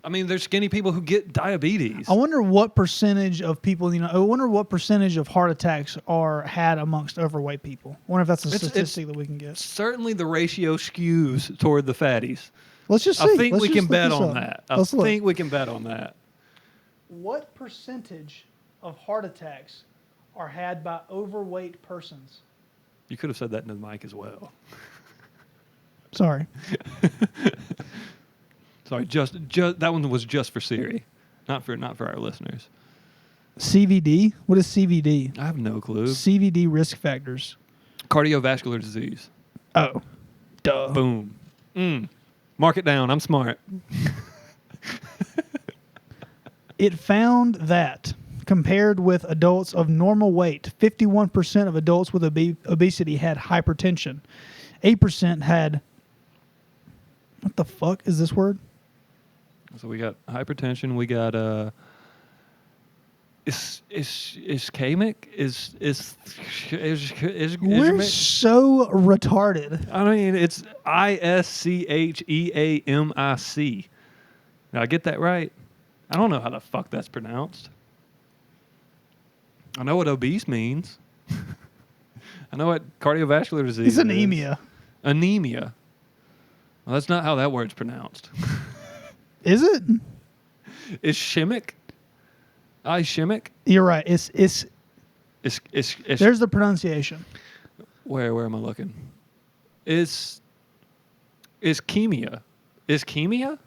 I mean, there's skinny people who get diabetes. I wonder what percentage of people, I wonder what percentage of heart attacks are had amongst overweight people. I wonder if that's a statistic that we can get. Certainly the ratio skews toward the fatties. Let's just see. I think we can bet on that. I think we can bet on that. What percentage of heart attacks are had by overweight persons? You could have said that into the mic as well. Sorry. Sorry, just that one was just for Siri, not for our listeners. CVD? What is CVD? I have no clue. CVD risk factors. Cardiovascular disease. Oh, duh. Boom. Mark it down. I'm smart. It found that compared with adults of normal weight, 51% of adults with obesity had hypertension. 8% had... What the fuck is this word? So we got hypertension. We got ischemic. We're so retarded. I mean, it's ISCHEAMIC. Did I get that right? I don't know how the fuck that's pronounced. I know what obese means. I know what cardiovascular disease is. It's anemia. Anemia. Well, that's not how that word's pronounced. Is it? Ischemic? Ischemic? You're right. It's there's the pronunciation. Where am I looking? Ischemia. Ischemia?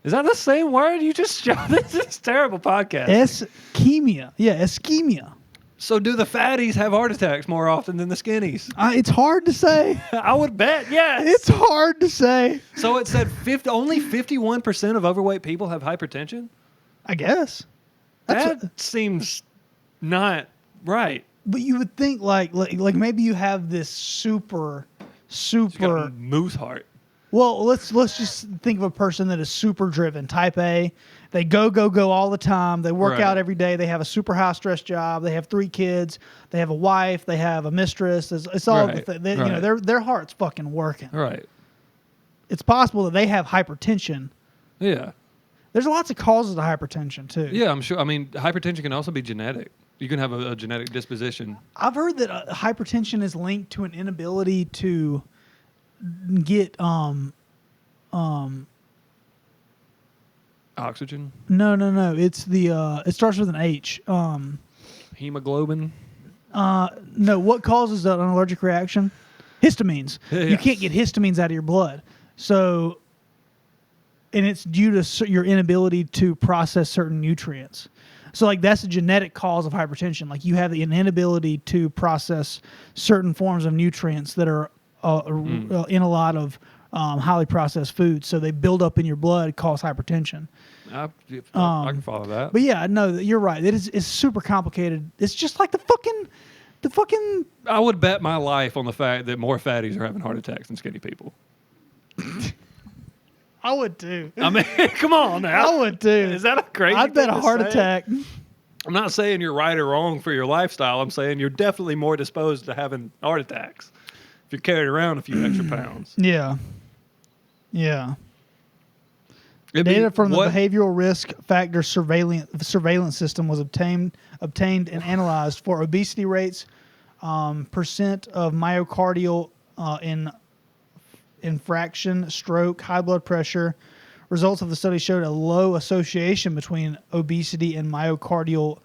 Is that the same word you just showed? This is terrible podcast. Ischemia. Yeah, ischemia. So do the fatties have heart attacks more often than the skinnies? It's hard to say. I would bet, yes. It's hard to say. So it said only 51% of overweight people have hypertension? I guess. That seems not right. But you would think like maybe you have this super moose heart. Well, let's just think of a person that is super driven, type A. They go all the time. They work out every day. They have a super high stress job. They have 3 kids. They have a wife. They have a mistress. It's all their heart's fucking working. Right. It's possible that they have hypertension. Yeah. There's lots of causes of hypertension too. Yeah, I'm sure. I mean, hypertension can also be genetic. You can have a genetic disposition. I've heard that hypertension is linked to an inability to get oxygen? No. It's the it starts with an H. Hemoglobin? No, what causes an allergic reaction? Histamines. Yes. You can't get histamines out of your blood. So and it's due to your inability to process certain nutrients. So like that's a genetic cause of hypertension. Like you have an inability to process certain forms of nutrients that are in a lot of highly processed foods, so they build up in your blood, cause hypertension. I can follow that. But yeah, no, you're right. It's super complicated. It's just like the fucking. I would bet my life on the fact that more fatties are having heart attacks than skinny people. I would too. I mean, come on now. I would too. Is that a crazy? I'd bet a heart attack. I'm not saying you're right or wrong for your lifestyle. I'm saying you're definitely more disposed to having heart attacks if you're carrying around a few extra pounds. Yeah. Data from the behavioral risk factor surveillance system was obtained and analyzed for obesity rates, percent of myocardial infraction, stroke, high blood pressure. Results of the study showed a low association between obesity and myocardial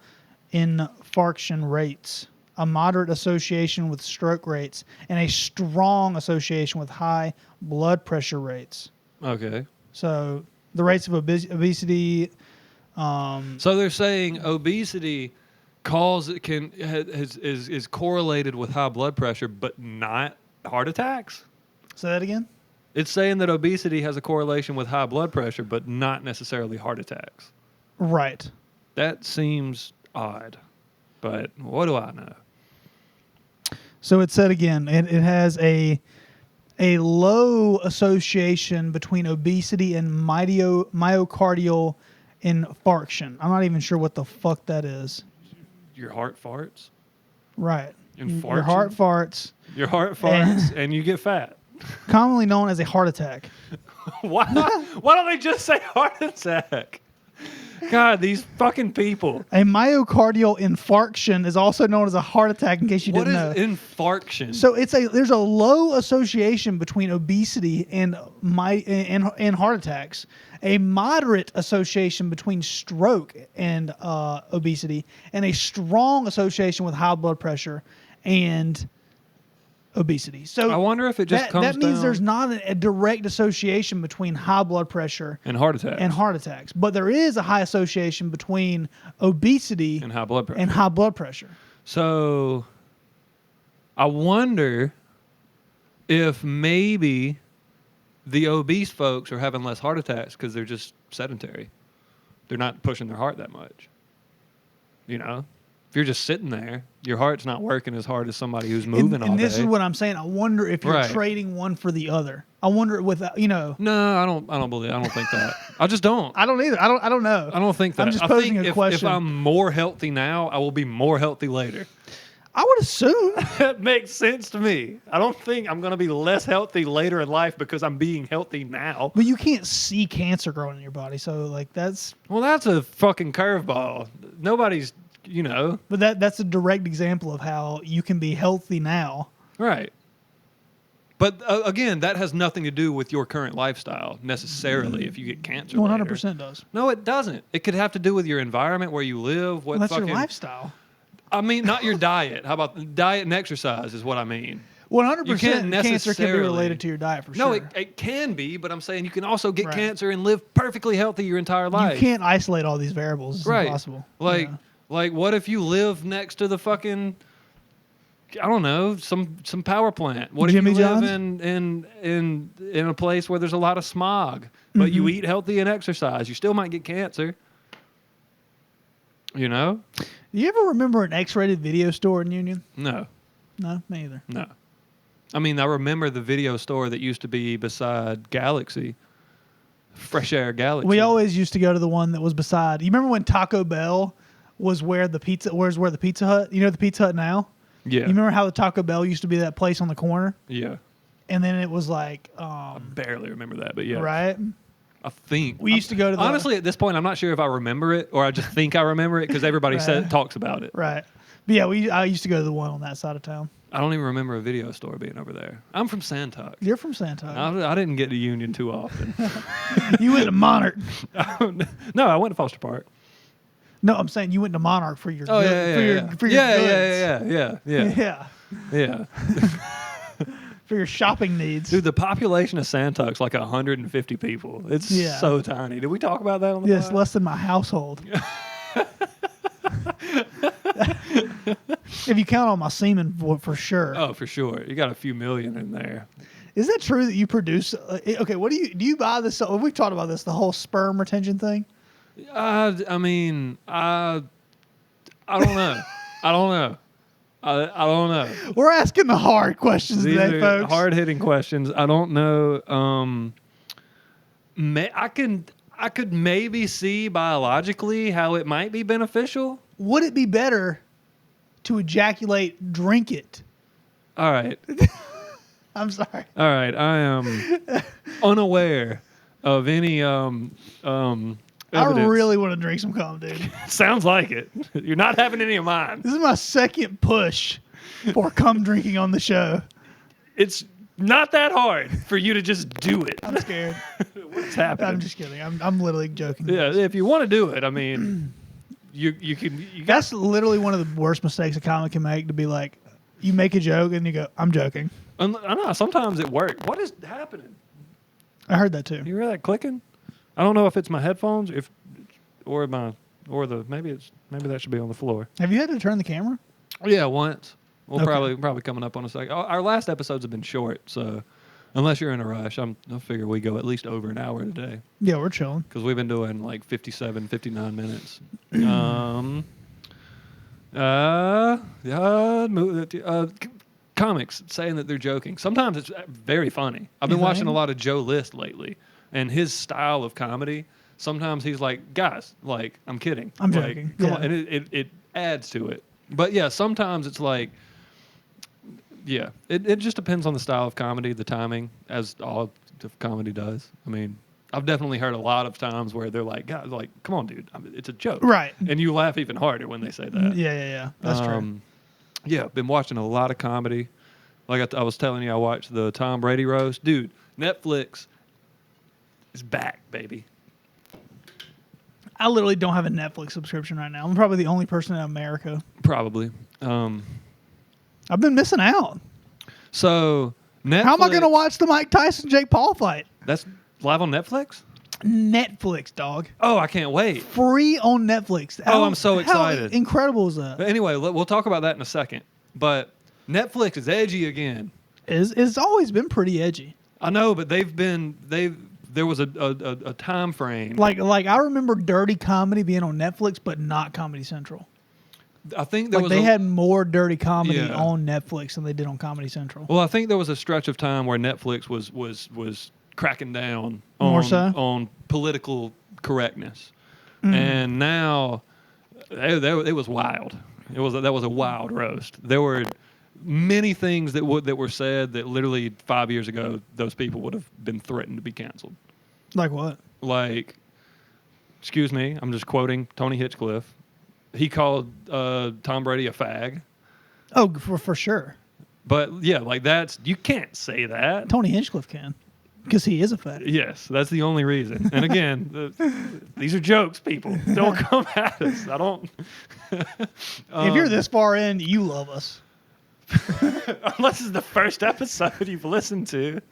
infarction rates, a moderate association with stroke rates, and a strong association with high blood pressure rates. Okay. So the rates of obesity. So they're saying obesity is correlated with high blood pressure, but not heart attacks. Say that again. It's saying that obesity has a correlation with high blood pressure, but not necessarily heart attacks. Right. That seems odd, but what do I know? So it said again, it has a low association between obesity and myocardial infarction. I'm not even sure what the fuck that is. Your heart farts? Right. Infarction? Your heart farts. Your heart farts and you get fat. Commonly known as a heart attack. Why don't they just say heart attack? God, these fucking people. A myocardial infarction is also known as a heart attack, in case you didn't know. What is infarction? So there's a low association between obesity and heart attacks. A moderate association between stroke and obesity, and a strong association with high blood pressure and obesity. So I wonder if it just comes that means down- there's not a direct association between high blood pressure and heart attacks. But there is a high association between obesity and high blood pressure. So I wonder if maybe the obese folks are having less heart attacks because they're just sedentary. They're not pushing their heart that much. You know? If you're just sitting there, your heart's not working as hard as somebody who's moving all day. And this is what I'm saying. I wonder if you're trading one for the other. I wonder without, No, I don't think that. I just don't. I don't either. I don't know. I don't think that. I'm just posing a question. If I'm more healthy now, I will be more healthy later. I would assume. That makes sense to me. I don't think I'm going to be less healthy later in life because I'm being healthy now. But you can't see cancer growing in your body, so that's... Well, that's a fucking curveball. Nobody's, But that's a direct example of how you can be healthy now. Right. But again, that has nothing to do with your current lifestyle necessarily. If you get cancer, 100% later. Does. No, it doesn't. It could have to do with your environment, where you live. What that's your lifestyle. I mean, not your diet. How about diet and exercise is what I mean. 100% cancer can be related to your diet for sure. No, it can be, but I'm saying you can also get cancer and live perfectly healthy your entire life. You can't isolate all these variables. It's impossible. Like what if you live next to the fucking, I don't know, some power plant? What Jimmy if you live John's? in a place where there's a lot of smog, but you eat healthy and exercise? You still might get cancer. You know? Do you ever remember an X-rated video store in Union? No. No, me either. No. I mean, I remember the video store that used to be beside Galaxy, Fresh Air Galaxy. We always used to go to the one that was beside. You remember when Taco Bell was where the Pizza Hut? You know the Pizza Hut now? Yeah. You remember how the Taco Bell used to be that place on the corner? Yeah. And then it was like... I barely remember that, but yeah. Right? I think we used to go to the... Honestly, at this point, I'm not sure if I remember it or I just think I remember it because everybody talks about it. Right. But yeah, I used to go to the one on that side of town. I don't even remember a video store being over there. I'm from Santuc. You're from Santuc. I didn't get to Union too often. You went to Monarch. No, I went to Foster Park. No, I'm saying you went to Monarch for your for your goods. Yeah. For your shopping needs. Dude, the population of Santuc's like 150 people. It's so tiny. Did we talk about that on the Yes, less than my household. If you count all my semen, for sure. Oh, for sure. You got a few million in there. Is that true that you produce? Okay, what do you buy this? We've talked about this, the whole sperm retention thing. I mean, I don't know. I don't know. I don't know. We're asking the hard questions These today, are folks. hard-hitting questions. I don't know. I could maybe see biologically how it might be beneficial. Would it be better to ejaculate, drink it? All right. I'm sorry. All right. I am unaware of any evidence. I really want to drink some cum, dude. Sounds like it. You're not having any of mine. This is my second push. for come drinking on the show. It's not that hard for you to just do it. I'm scared. What's happening? I'm just kidding. I'm literally joking. Yeah, if you want to do it, I mean, you can. That's literally one of the worst mistakes a comic can make, to be like, you make a joke and you go, I'm joking. I know, sometimes it works. What is happening? I heard that too. You hear that clicking? I don't know if it's my headphones, maybe that should be on the floor. Have you had to turn the camera? Yeah, once. We'll Okay. probably coming up on a second. Our last episodes have been short, so unless you're in a rush, I figure we go at least over an hour today Yeah, we're chilling. because we've been doing like 57, 59 minutes. Comics saying that they're joking. Sometimes it's very funny. I've been You watching think? a lot of Joe List lately, and his style of comedy. Sometimes he's like, guys, like, I'm kidding. I'm Like, joking. Come Yeah. on. And it adds to it. But yeah, sometimes it's like, yeah, it just depends on the style of comedy, the timing, as all of comedy does. I mean, I've definitely heard a lot of times where they're like, guys, like, come on, dude, it's a joke. Right. And you laugh even harder when they say that. Yeah. That's true. Yeah, been watching a lot of comedy. Like I was telling you, I watched the Tom Brady roast. Dude, Netflix is back, baby. I literally don't have a Netflix subscription right now. I'm probably the only person in America. Probably. I've been missing out. So Netflix. How am I going to watch the Mike Tyson Jake Paul fight? That's live on Netflix? Netflix, dog. Oh, I can't wait. Free on Netflix. Oh, I'm so How excited. incredible is that? But anyway, we'll talk about that in a second. But Netflix is edgy again. It's always been pretty edgy. I know, but there was a time frame. Like I remember dirty comedy being on Netflix, but not Comedy Central. I think there Like was they had more dirty comedy Yeah. on Netflix than they did on Comedy Central. Well, I think there was a stretch of time where Netflix was cracking down More so? on political correctness, and now it was wild. That was a wild roast. There were many things that were said that literally 5 years ago those people would have been threatened to be canceled. Like what? Like, excuse me, I'm just quoting Tony Hinchcliffe. He called Tom Brady a fag. Oh, for sure. But yeah, like you can't say that. Tony Hinchcliffe can, because he is a fat. Yes, that's the only reason. And again, these are jokes, people. Don't come at us. I don't. If you're this far in, you love us. Unless it's the first episode you've listened to.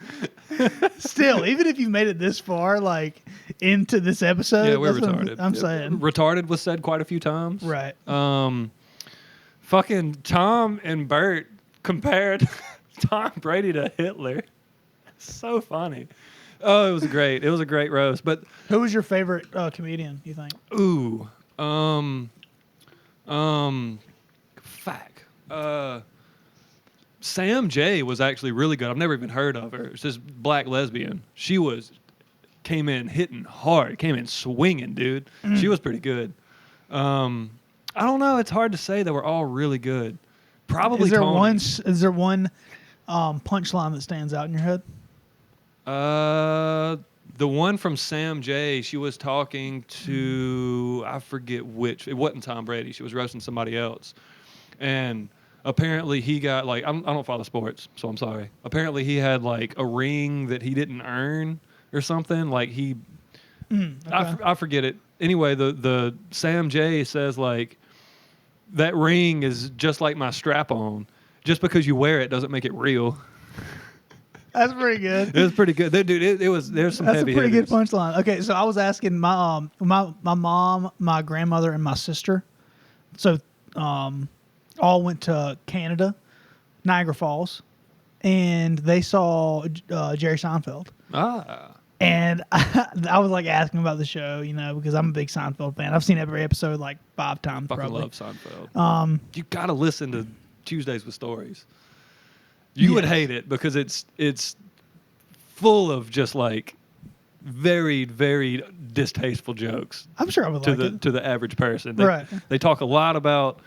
Still, even if you made it this far, like into this episode, Yeah, we're that's what retarded. I'm saying. Retarded was said quite a few times. Right. Fucking Tom and Bert compared Tom Brady to Hitler. So funny. Oh, it was great. It was a great roast. But Who was your favorite comedian, you think? ooh, Sam J was actually really good. I've never even heard of her. It's this black lesbian. She came in hitting hard, came in swinging, dude. She was pretty good. I don't know. It's hard to say. They were all really good. Probably Is there Tony. one punchline that stands out in your head? The one from Sam J, she was talking to, I forget which. It wasn't Tom Brady. She was roasting somebody else. And apparently he got, like, I don't follow sports, so I'm sorry. Apparently he had, like, a ring that he didn't earn or something. Like, Okay. I forget it. Anyway, the Sam J says, like, that ring is just like my strap-on. Just because you wear it doesn't make it real. That's pretty good. It was pretty good. Dude, there's some That's a heavy pretty hitters. good punchline. Okay, so I was asking my mom, my grandmother, and my sister. So, all went to Canada, Niagara Falls, and they saw Jerry Seinfeld. Ah. And I was like asking about the show, because I'm a big Seinfeld fan. I've seen every episode like 5 times. Fucking probably. love Seinfeld. You gotta listen to Tuesdays with Stories. You would Yes. hate it because it's full of just like very, very distasteful jokes I'm sure I would like it. to the average person. Right. They talk a lot about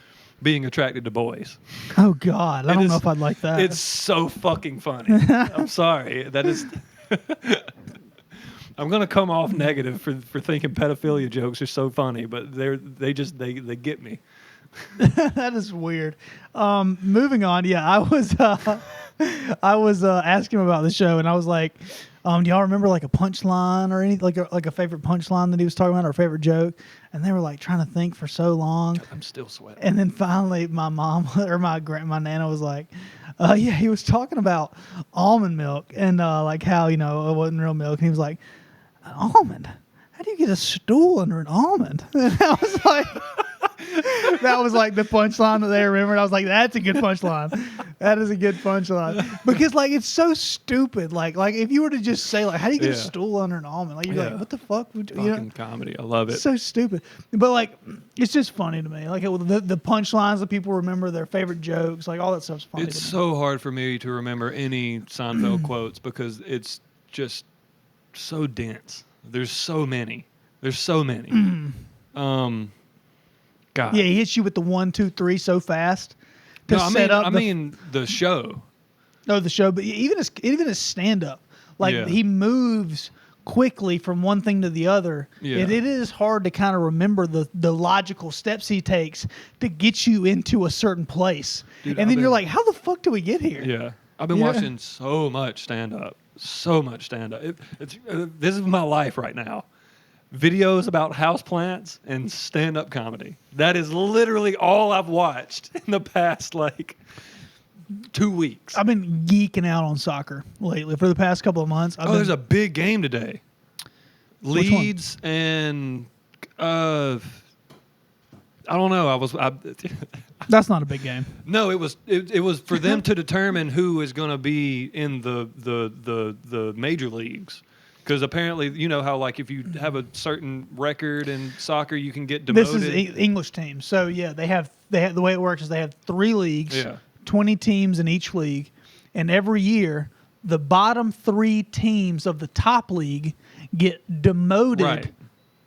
being attracted to boys. Oh God, I It don't is- know if I'd like that. It's so fucking funny. I'm sorry. That is. I'm gonna come off negative for thinking pedophilia jokes are so funny, but they get me. That is weird. Moving on. Yeah, I was asking him about the show, and I was like, do y'all remember like a punchline or anything, like a favorite punchline that he was talking about, or a favorite joke? And they were like trying to think for so long. I'm still sweating. And then finally, my mom or my nana was like, yeah, he was talking about almond milk and like how, it wasn't real milk. And he was like, an almond? How do you get a stool under an almond? And I was like, that was like the punchline that they remembered. I was like, that's a good punchline. That is a good punchline. Because like it's so stupid. Like if you were to just say like, how do you get a stool under an almond? Like you're like, what the fuck would you? Fucking comedy. I love it. So stupid. But like it's just funny to me. Like the punchlines that people remember, their favorite jokes, like all that stuff's funny. It's so hard for me to remember any Seinfeld quotes because it's just so dense. There's so many. God. Yeah, he hits you with the 1, 2, 3 so fast to No, set up. I mean the show. No, the show, but even his stand up, like he moves quickly from one thing to the other. Yeah. It is hard to kind of remember the logical steps he takes to get you into a certain place. Dude, and then you're like, how the fuck do we get here? Yeah. I've been watching so much stand up. This is my life right now. Videos about houseplants and stand-up comedy. That is literally all I've watched in the past, 2 weeks. I've been geeking out on soccer lately for the past couple of months. There's a big game today. Which one? Leeds and I don't know. That's not a big game. No, it was for them to determine who is going to be in the major leagues. Because apparently, you know how like if you have a certain record in soccer, you can get demoted. This is English teams. So yeah, they have the way it works is they have 3 leagues, 20 teams in each league, and every year the bottom 3 teams of the top league get demoted,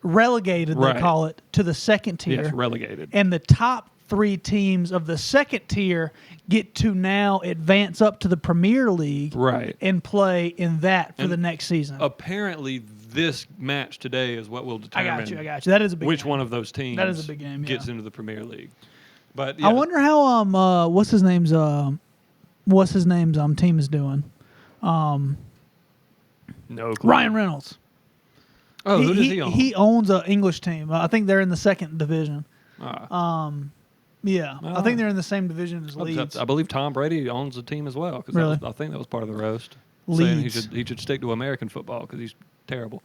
relegated they call it, to the second tier. Yes, relegated. And the top 3 teams of the second tier get to now advance up to the Premier League and play in that for the next season. Apparently, this match today is what will determine I got you. That is a big which game. one of those teams that is a big game, gets into the Premier League. But I wonder how what's his name's team is doing. No clue. Ryan Reynolds. Oh, who does he own? He owns an English team. I think they're in the second division. Yeah, I think they're in the same division as Leeds. I believe Tom Brady owns a team as well. Cause really? I think that was part of the roast. Leeds. Saying he should stick to American football because he's terrible.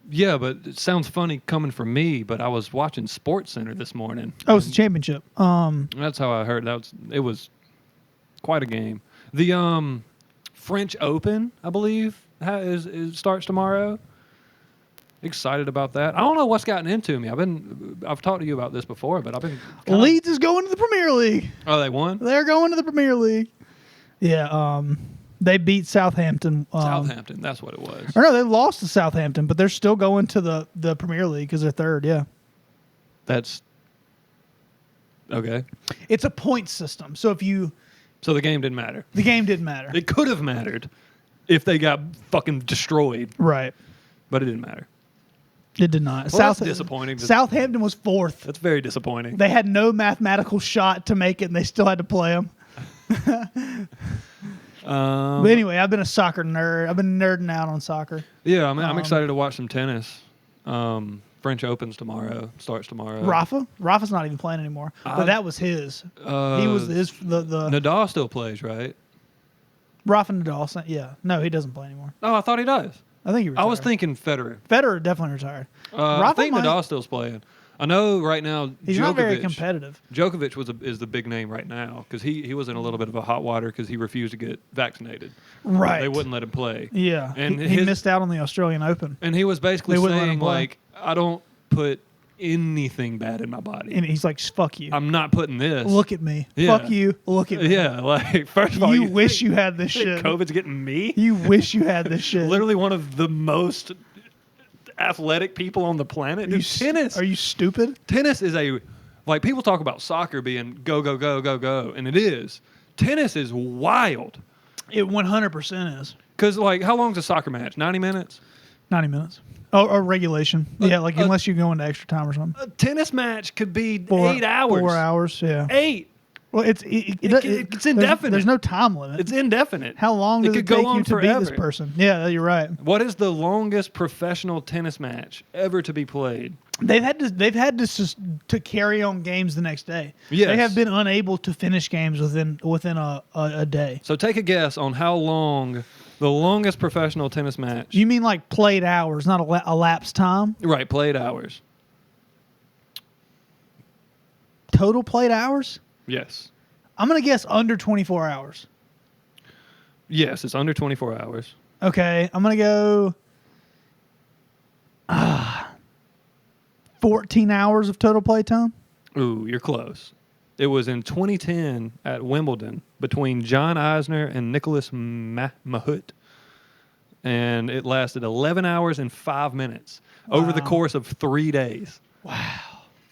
Yeah, but it sounds funny coming from me. But I was watching Sports Center this morning. Oh, it's the championship. That's how I heard. It was quite a game. The French Open, I believe, starts tomorrow. Excited about that. I don't know what's gotten into me. I've talked to you about this before, but I've been Leeds is going to the Premier League. Oh, they won? They're going to the Premier League. Yeah, they beat Southampton. Southampton, that's what it was. Or no, they lost to Southampton, but they're still going to the Premier League because they're third, yeah. That's okay. It's a point system. So the game didn't matter. The game didn't matter. It could have mattered if they got fucking destroyed. Right. But it didn't matter. It did not. Well, that's disappointing. Southampton was 4th. That's very disappointing. They had no mathematical shot to make it, and they still had to play them. But anyway, I've been a soccer nerd. I've been nerding out on soccer. Yeah, I'm excited to watch some tennis. French Opens tomorrow. Starts tomorrow. Rafa's not even playing anymore. But that was his. He was the Nadal still plays, right? Rafa Nadal. Yeah. No, he doesn't play anymore. Oh, I thought he does. I think he retired. I was thinking Federer. Federer definitely retired. I think Nadal still's playing. I know right now he's not very competitive. Djokovic is the big name right now because he was in a little bit of a hot water because he refused to get vaccinated. Right. They wouldn't let him play. Yeah. And he missed out on the Australian Open. And he was basically saying, like, I don't put anything bad in my body. And he's like, fuck you. I'm not putting this. Look at me. Yeah. Fuck you. Look at me. Yeah, like, first of all, you wish you had this shit. COVID's getting me? You wish you had this shit. Literally one of the most athletic people on the planet. Tennis. Are you stupid? Tennis is like, people talk about soccer being go, go, go, go, go, and it is. Tennis is wild. It 100% is. Because, like, how long's a soccer match? 90 minutes? 90 minutes. Oh, or regulation. Yeah, like unless you go into extra time or something. A tennis match could be 8 hours. 4 hours, yeah. 8. Well, it's indefinite. There's no time limit. It's indefinite. How long does it could take go on you to forever. beat this person? Yeah, you're right. What is the longest professional tennis match ever to be played? They've had to carry on games the next day. Yes. They have been unable to finish games within a day. So take a guess on how long the longest professional tennis match. You mean like played hours, not elapsed time? Right, played hours. Total played hours? Yes. I'm going to guess under 24 hours. Yes, it's under 24 hours. Okay, I'm going to go 14 hours of total play time. Ooh, you're close. It was in 2010 at Wimbledon between John Eisner and Nicholas Mahut. And it lasted 11 hours and 5 minutes over the course of 3 days. Wow.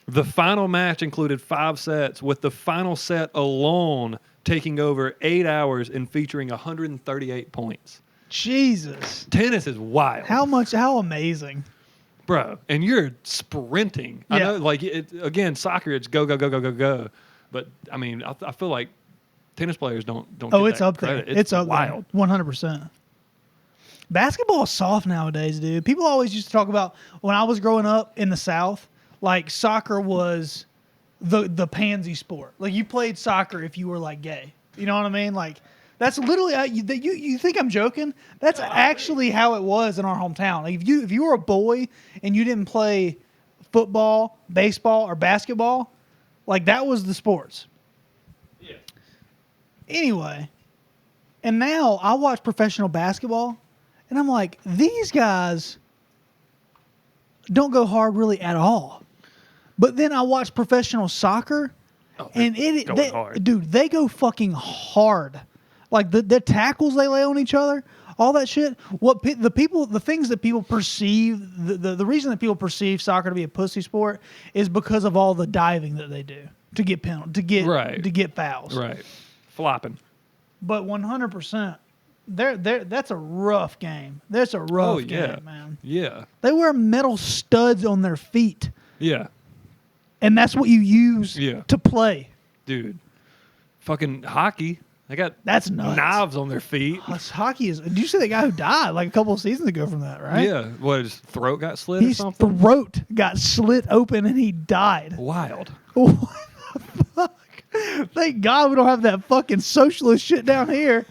The final match included 5 sets, with the final set alone taking over 8 hours and featuring 138 points. Jesus. Tennis is wild. How amazing. Bro, and you're sprinting. Yeah. I know, like, again, soccer, it's go, go, go, go, go, go. But, I mean, I feel like tennis players don't Oh, get it's that up credit. there. It's up wild. there. 100%. Basketball is soft nowadays, dude. People always used to talk about when I was growing up in the South, like soccer was the pansy sport. Like you played soccer if you were like gay. You know what I mean? Like that's literally you think I'm joking? That's actually how it was in our hometown. Like if you were a boy and you didn't play football, baseball, or basketball, like that was the sports. Yeah. Anyway, and now I watch professional basketball, and I'm like, these guys don't go hard really at all. But then I watch professional soccer, and hard. dude, they go fucking hard. Like the tackles they lay on each other, all that shit. The things that people perceive, the reason that people perceive soccer to be a pussy sport is because of all the diving that they do to get to get fouls. Right. Flopping. But 100%, that's a rough game. That's a rough game, man. Yeah. They wear metal studs on their feet. Yeah. And that's what you use Yeah. to play. Dude. Fucking hockey. They got That's nuts. knives on their feet. Hockey is. Did you see the guy who died like a couple of seasons ago from that, right? Yeah. What, his throat got slit or His something? throat got slit open and he died. Wild. What the fuck? Thank God we don't have that fucking socialist shit down here.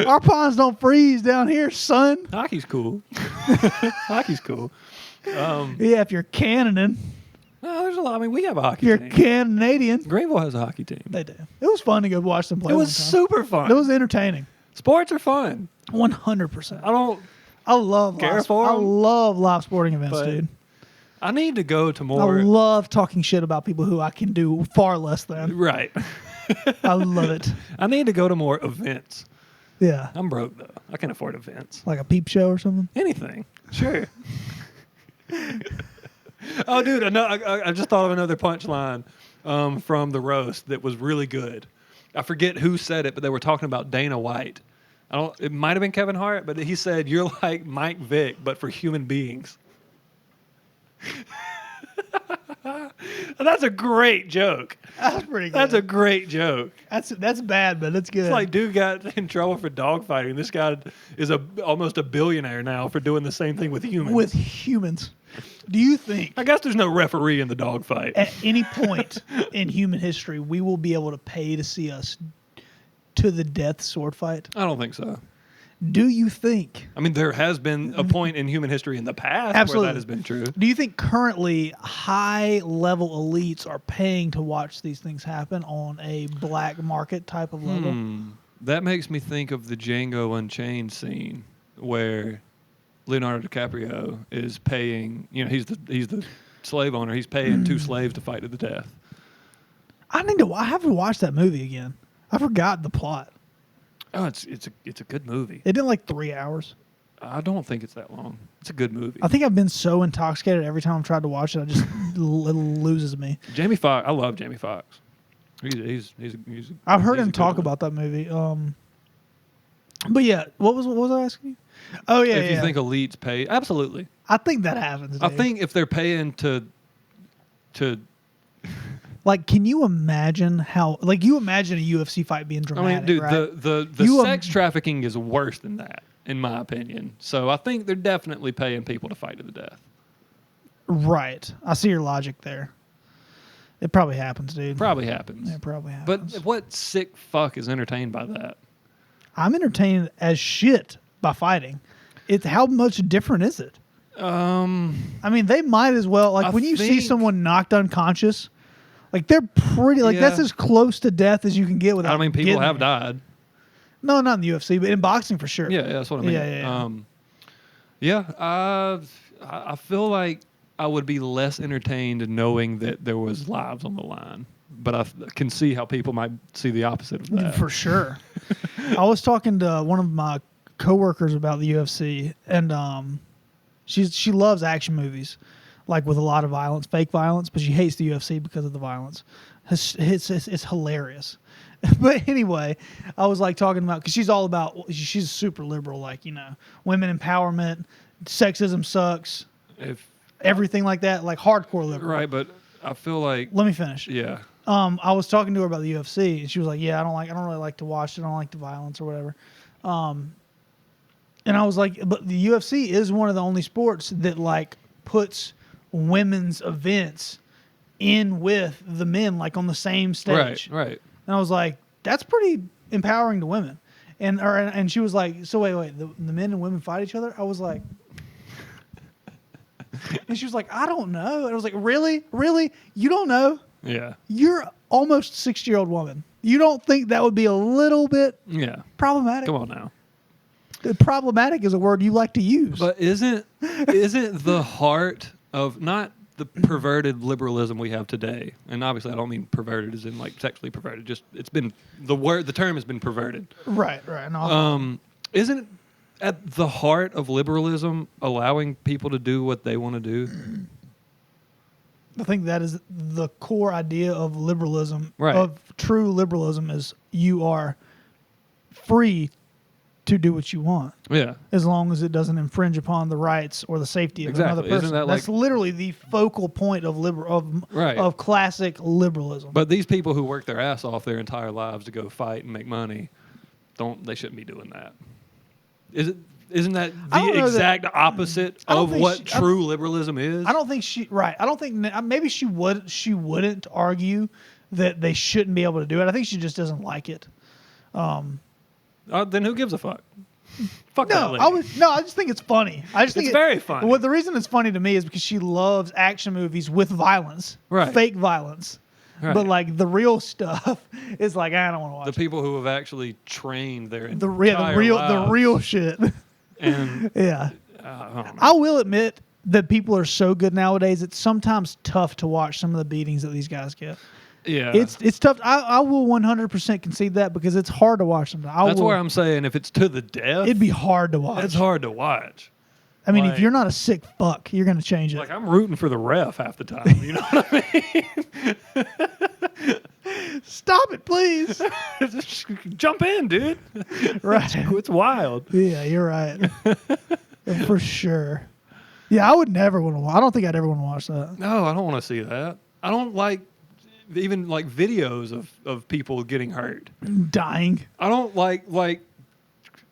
Our ponds don't freeze down here, son. Hockey's cool. Hockey's cool. Yeah, if you're Canadian. No, there's a lot. I mean, we have a hockey You're team. Canadian. Greenville has a hockey team. They do. It was fun to go watch them play. It was one time. super fun. It was entertaining. Sports are fun. 100%. I I love care live, for I 'em, love live sporting events, but dude. I need to go to I more. love talking shit about people who I can do far less than. Right. I love it. I need to go to more events. Yeah. I'm broke though. I can't afford events. Like a peep show or something. Anything. Sure. Oh, dude! I just thought of another punchline from the roast that was really good. I forget who said it, but they were talking about Dana White. It might have been Kevin Hart, but he said, "You're like Mike Vick, but for human beings." And that's a great joke. That's pretty good. That's a great joke. That's bad, but it's good. It's like dude got in trouble for dogfighting. This guy is almost a billionaire now for doing the same thing with humans. with humans. Do you think I guess there's no referee in the dogfight. at any point in human history we will be able to pay to see us to the death sword fight? I don't think so. Do you think? I mean, there has been a point in human history in the past Absolutely. where that has been true. Do you think currently high-level elites are paying to watch these things happen on a black market type of level? That makes me think of the Django Unchained scene where Leonardo DiCaprio is paying. You know, he's the slave owner. He's paying 2 slaves to fight to the death. I have to watch that movie again. I forgot the plot. Oh, it's a good movie. It did like 3 hours. I don't think it's that long. It's a good movie. I think I've been so intoxicated every time I've tried to watch it, I just it loses me. Jamie Foxx. I love Jamie Foxx. He's I've heard he's a him good talk one. about that movie. But yeah, what was I asking you? Oh yeah, If you yeah. think elites pay, absolutely. I think that happens. I Dude. think if they're paying to Like, can you imagine how? Like, you imagine a UFC fight being I dramatic, mean, dude, right? the You, sex trafficking is worse than that, in my opinion. So I think they're definitely paying people to fight to the death. Right. I see your logic there. It probably happens, dude. Probably happens. It probably But happens. what sick fuck is entertained by that? I'm entertained as shit by fighting. It's how much different is it? I mean, they might as well. Like, I when you see think- someone knocked unconscious, like, they're pretty. Like, that's Yeah. as close to death as you can get without. I mean, people getting have there. died. No, not in the UFC, but in boxing for sure. Yeah, that's what I mean. I feel like I would be less entertained knowing that there was lives on the line. But I can see how people might see the opposite of that. For sure. I was talking to one of my coworkers about the UFC, and she loves action movies, like with a lot of violence, fake violence, but she hates the UFC because of the violence. It's hilarious. But anyway, I was like talking about, because she's all about, she's super liberal, like, you know, women empowerment, sexism sucks, everything like that, like hardcore liberal. Right, but I feel like Let me finish. yeah. I was talking to her about the UFC, and she was like, "Yeah, I don't really like to watch it. I don't like the violence or whatever." And I was like, "But the UFC is one of the only sports that like puts women's events in with the men, like on the same stage." Right. And I was like, "That's pretty empowering to women." And she was like, "So wait, the men and women fight each other?" I was like. And she was like, "I don't know." And I was like, "Really? You don't know? Yeah. You're almost 60-year-old woman. You don't think that would be a little bit Yeah. problematic?" Come on now. Problematic is a word you like to use. But isn't the heart of not the perverted liberalism we have today? And obviously I don't mean perverted as in like sexually perverted. Just it's been the term has been perverted. right. No, Isn't at the heart of liberalism allowing people to do what they want to do? I think that is the core idea of liberalism, Right. of true liberalism, is you are free to do what you want, Yeah. as long as it doesn't infringe upon the rights or the safety of another Exactly. Isn't person. that That's like- literally the focal point of Right. of classic liberalism. But these people who work their ass off their entire lives to go fight and make money, they shouldn't be doing that. Isn't that I don't the know exact opposite I don't of think what she- true liberalism is? I don't think I don't think maybe she wouldn't argue that they shouldn't be able to do it. I think she just doesn't like it. Then who gives a fuck? Fuck that No, lady. I just think it's funny. I just think It's very funny. Well, the reason it's funny to me is because she loves action movies with violence, Right. fake violence. Right. But like the real stuff is like, I don't want to watch The it. people who have actually trained their The entire real lives shit. and Yeah. I don't know. I will admit that people are so good nowadays. It's sometimes tough to watch some of the beatings that these guys get. Yeah, It's tough. I will 100% concede that, because it's hard to watch them. that's where I'm saying if it's to the death, It'd be hard to watch. it's hard to watch. I mean, if like- you're not a sick fuck, you're gonna change it. Like I'm rooting for the ref half the time. You know what I mean? Stop it, please. Just jump in, dude. Right. It's wild. Yeah, you're right. For sure. Yeah, I would never want to watch. I don't think I'd ever want to watch that. No, I don't want to see that. I don't like even like videos of people getting hurt. Dying. I don't like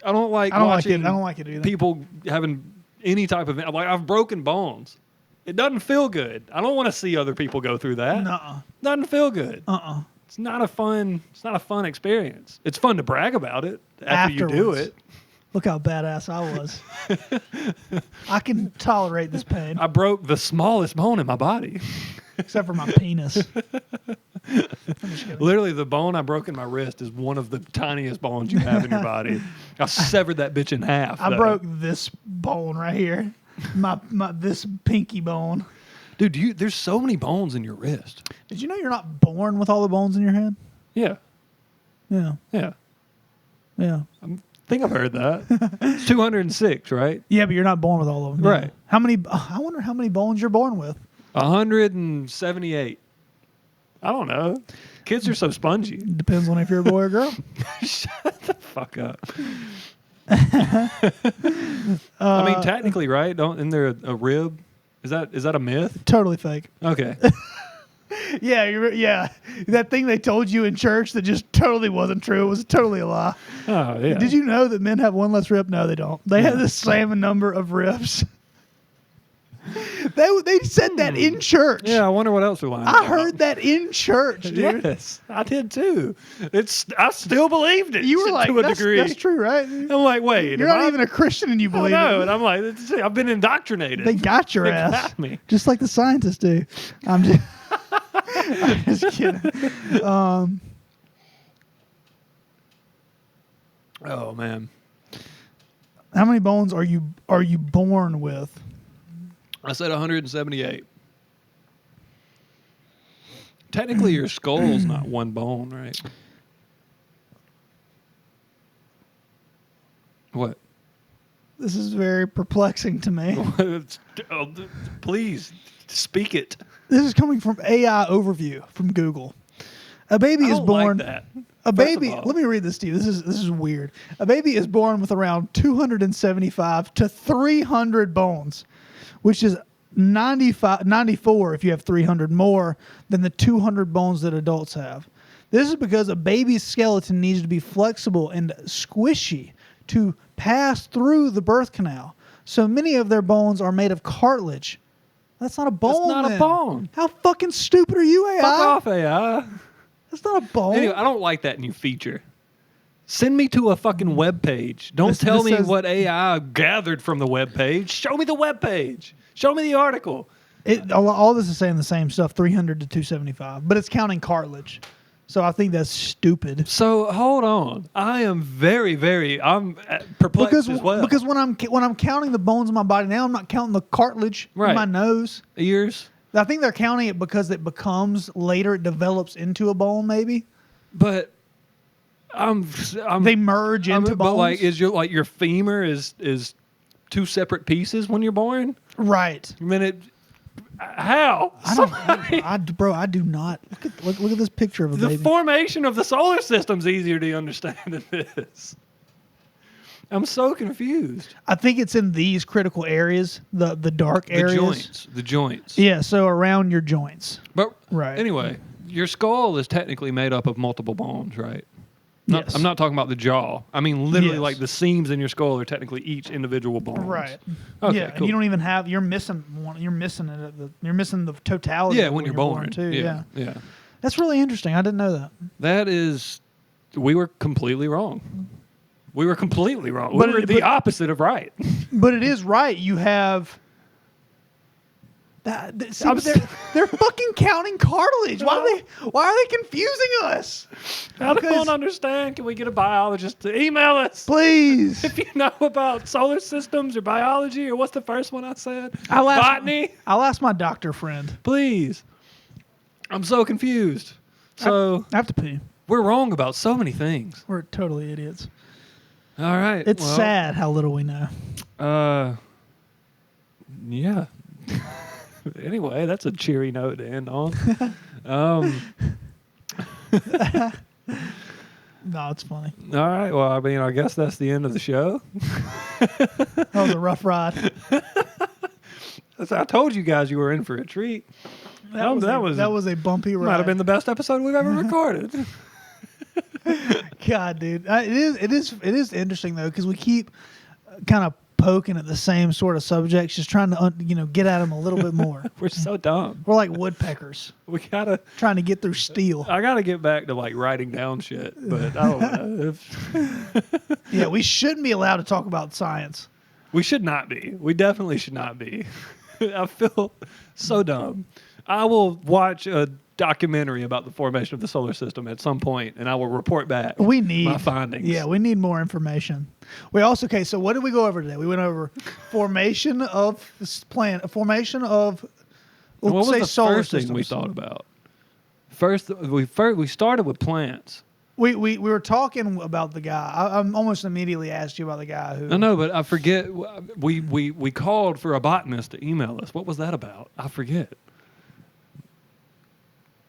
I don't like watching it. I don't like it either. people having any type of like I've broken bones. It doesn't feel good. I don't want to see other people go through that. Nuh-uh. Doesn't feel good. Uh-uh. It's not a fun experience. It's fun to brag about it after you do Afterwards. it. Look how badass I was. I can tolerate this pain, I broke the smallest bone in my body. except for my penis. Literally, the bone I broke in my wrist is one of the tiniest bones you have in your body. I severed that bitch in half. I though. broke this bone right here. My this pinky bone. Dude, there's so many bones in your wrist. Did you know you're not born with all the bones in your head? Yeah. Yeah. Yeah. Yeah. I think I've heard that. It's 206, right? Yeah, but you're not born with all of them. Right. Yeah. How many? I wonder how many bones you're born with. 178. I don't know. Kids are so spongy. Depends on if you're a boy or girl. Shut the fuck up. I mean, technically, right? Isn't there a rib? Is that a myth? Totally fake. Okay. Yeah, yeah. That thing they told you in church that just totally wasn't true. It was totally a lie. Oh yeah. Did you know that men have one less rib? No, they don't. They have the same number of ribs. They said that in church. Yeah, I wonder what else we lying I about. heard that in church, dude. Yes, I did too. I still believed it. You were like, to a that's, degree. that's true, right? I'm like, wait, You're not even a Christian and you believe no, it. and I'm like, I've been indoctrinated. They got your They ass. got me. Just like the scientists do. I'm just, I'm just kidding. Oh man, How many bones are you born with? I said 178. Technically, your skull's not one bone, right? What? This is very perplexing to me. Please speak it. This is coming from AI Overview from Google. A baby I is don't born. like that. A First of baby. all. Let me read this to you. This is weird. A baby is born with around 275 to 300 bones, which is 94 if you have 300 more than the 200 bones that adults have. This is because a baby's skeleton needs to be flexible and squishy to pass through the birth canal. So many of their bones are made of cartilage. That's not a bone. That's not a then. bone. How fucking stupid are you, AI? Fuck off, AI. That's not a bone. Anyway, I don't like that new feature. Send me to a fucking web page. Don't tell me says- what AI gathered from the web page. Show me the web page. Show me the article. All this is saying the same stuff, 300 to 275, but it's counting cartilage. So I think that's stupid. So hold on. I am I'm perplexed as well. Because when I'm counting the bones in my body now, I'm not counting the cartilage in Right. my nose. Ears. I think they're counting it because it becomes later, it develops into a bone, maybe. But They merge into bones. But like, is your femur is two separate pieces when you're born? Right. I mean, how? I do not. Look at this picture of a The baby. formation of the solar system's easier to understand than this. I'm so confused. I think it's in these critical areas, the dark areas. The joints. Yeah, so around your joints. But Right. anyway, your skull is technically made up of multiple bones, right? Yes. I'm not talking about the jaw. I mean, literally, Yes. like the seams in your skull are technically each individual bone. Right. Okay, Yeah, and cool. you don't even have. You're missing one. You're missing it. You're missing the totality. Yeah, of when you're born too. Yeah. That's really interesting. I didn't know that. That is, we were completely wrong. We were completely wrong. But we were it- the but- opposite of right. But it is right. You have. See, they're fucking counting cartilage. Why are they confusing us? I Because- don't understand. Can we get a biologist to email us? Please. If you know about solar systems or biology, or what's the first one I said? I'll ask, Botany? I'll ask my doctor friend. Please. I'm so confused. So I have to pee. we're wrong about so many things. We're totally idiots. All right. It's well, sad how little we know. Yeah. Anyway, that's a cheery note to end on. No, it's funny. All right. Well, I mean, I guess that's the end of the show. That was a rough ride. I told you guys you were in for a treat. That was a bumpy ride. Might have been the best episode we've ever recorded. God, dude, it is interesting though because we keep kind of poking at the same sort of subjects, just trying to get at them a little bit more. We're so dumb. We're like woodpeckers We gotta. trying to get through steel. I gotta get back to like writing down shit, but I don't know. Yeah, we shouldn't be allowed to talk about science. We should not be. We definitely should not be. I feel so dumb. I will watch a documentary about the formation of the solar system at some point, and I will report back We need my findings. Yeah, we need more information. We also so what did we go over today? We went over formation of this planet, formation of What was say the solar first systems. thing we thought about? First, we started with plants. We were talking about the guy. I almost immediately asked you about the guy who. I know, but I forget. We called for a botanist to email us. What was that about? I forget.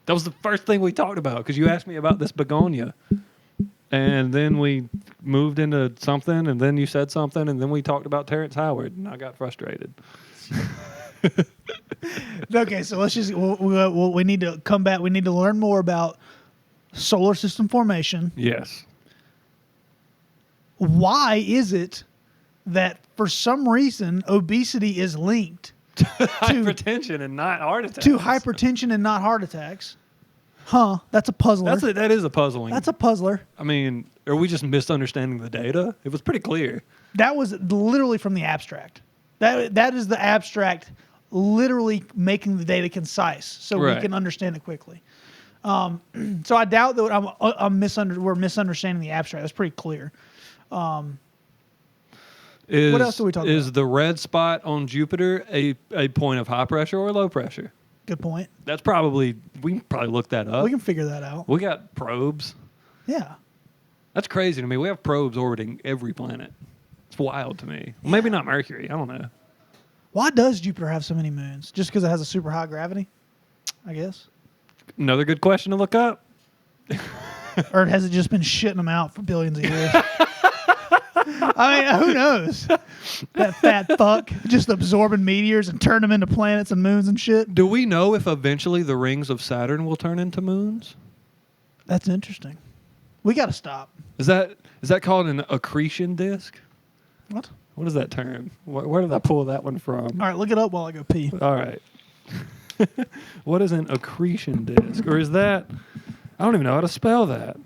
That was the first thing we talked about because you asked me about this begonia. And then we moved into something, and then you said something, and then we talked about Terrance Howard, and I got frustrated. Okay, so let's just we need to come back. We need to learn more about solar system formation. Yes. Why is it that for some reason obesity is linked Hypertension and not heart attacks. to hypertension and not heart attacks? Huh? That's a puzzler. That is a puzzling. That's a puzzler. I mean, are we just misunderstanding the data? It was pretty clear. That was literally from the abstract. That is the abstract, literally making the data concise so Right. we can understand it quickly. So I doubt that we're misunderstanding the abstract. That's pretty clear. What else do we talk Is about? the red spot on Jupiter a point of high pressure or low pressure? Good point. We can probably look that up. We can figure that out. We got probes. Yeah. That's crazy to me. We have probes orbiting every planet. It's wild to me. Well, maybe not Mercury. I don't know. Why does Jupiter have so many moons? Just because it has a super high gravity, I guess. Another good question to look up. Or has it just been shitting them out for billions of years? I mean, who knows? That fat fuck just absorbing meteors and turn them into planets and moons and shit. Do we know if eventually the rings of Saturn will turn into moons? That's interesting. We got to stop. Is that called an accretion disk? What? What is that term? Where did I pull that one from? All right, look it up while I go pee. All right. What is an accretion disk? Or is that... I don't even know how to spell that.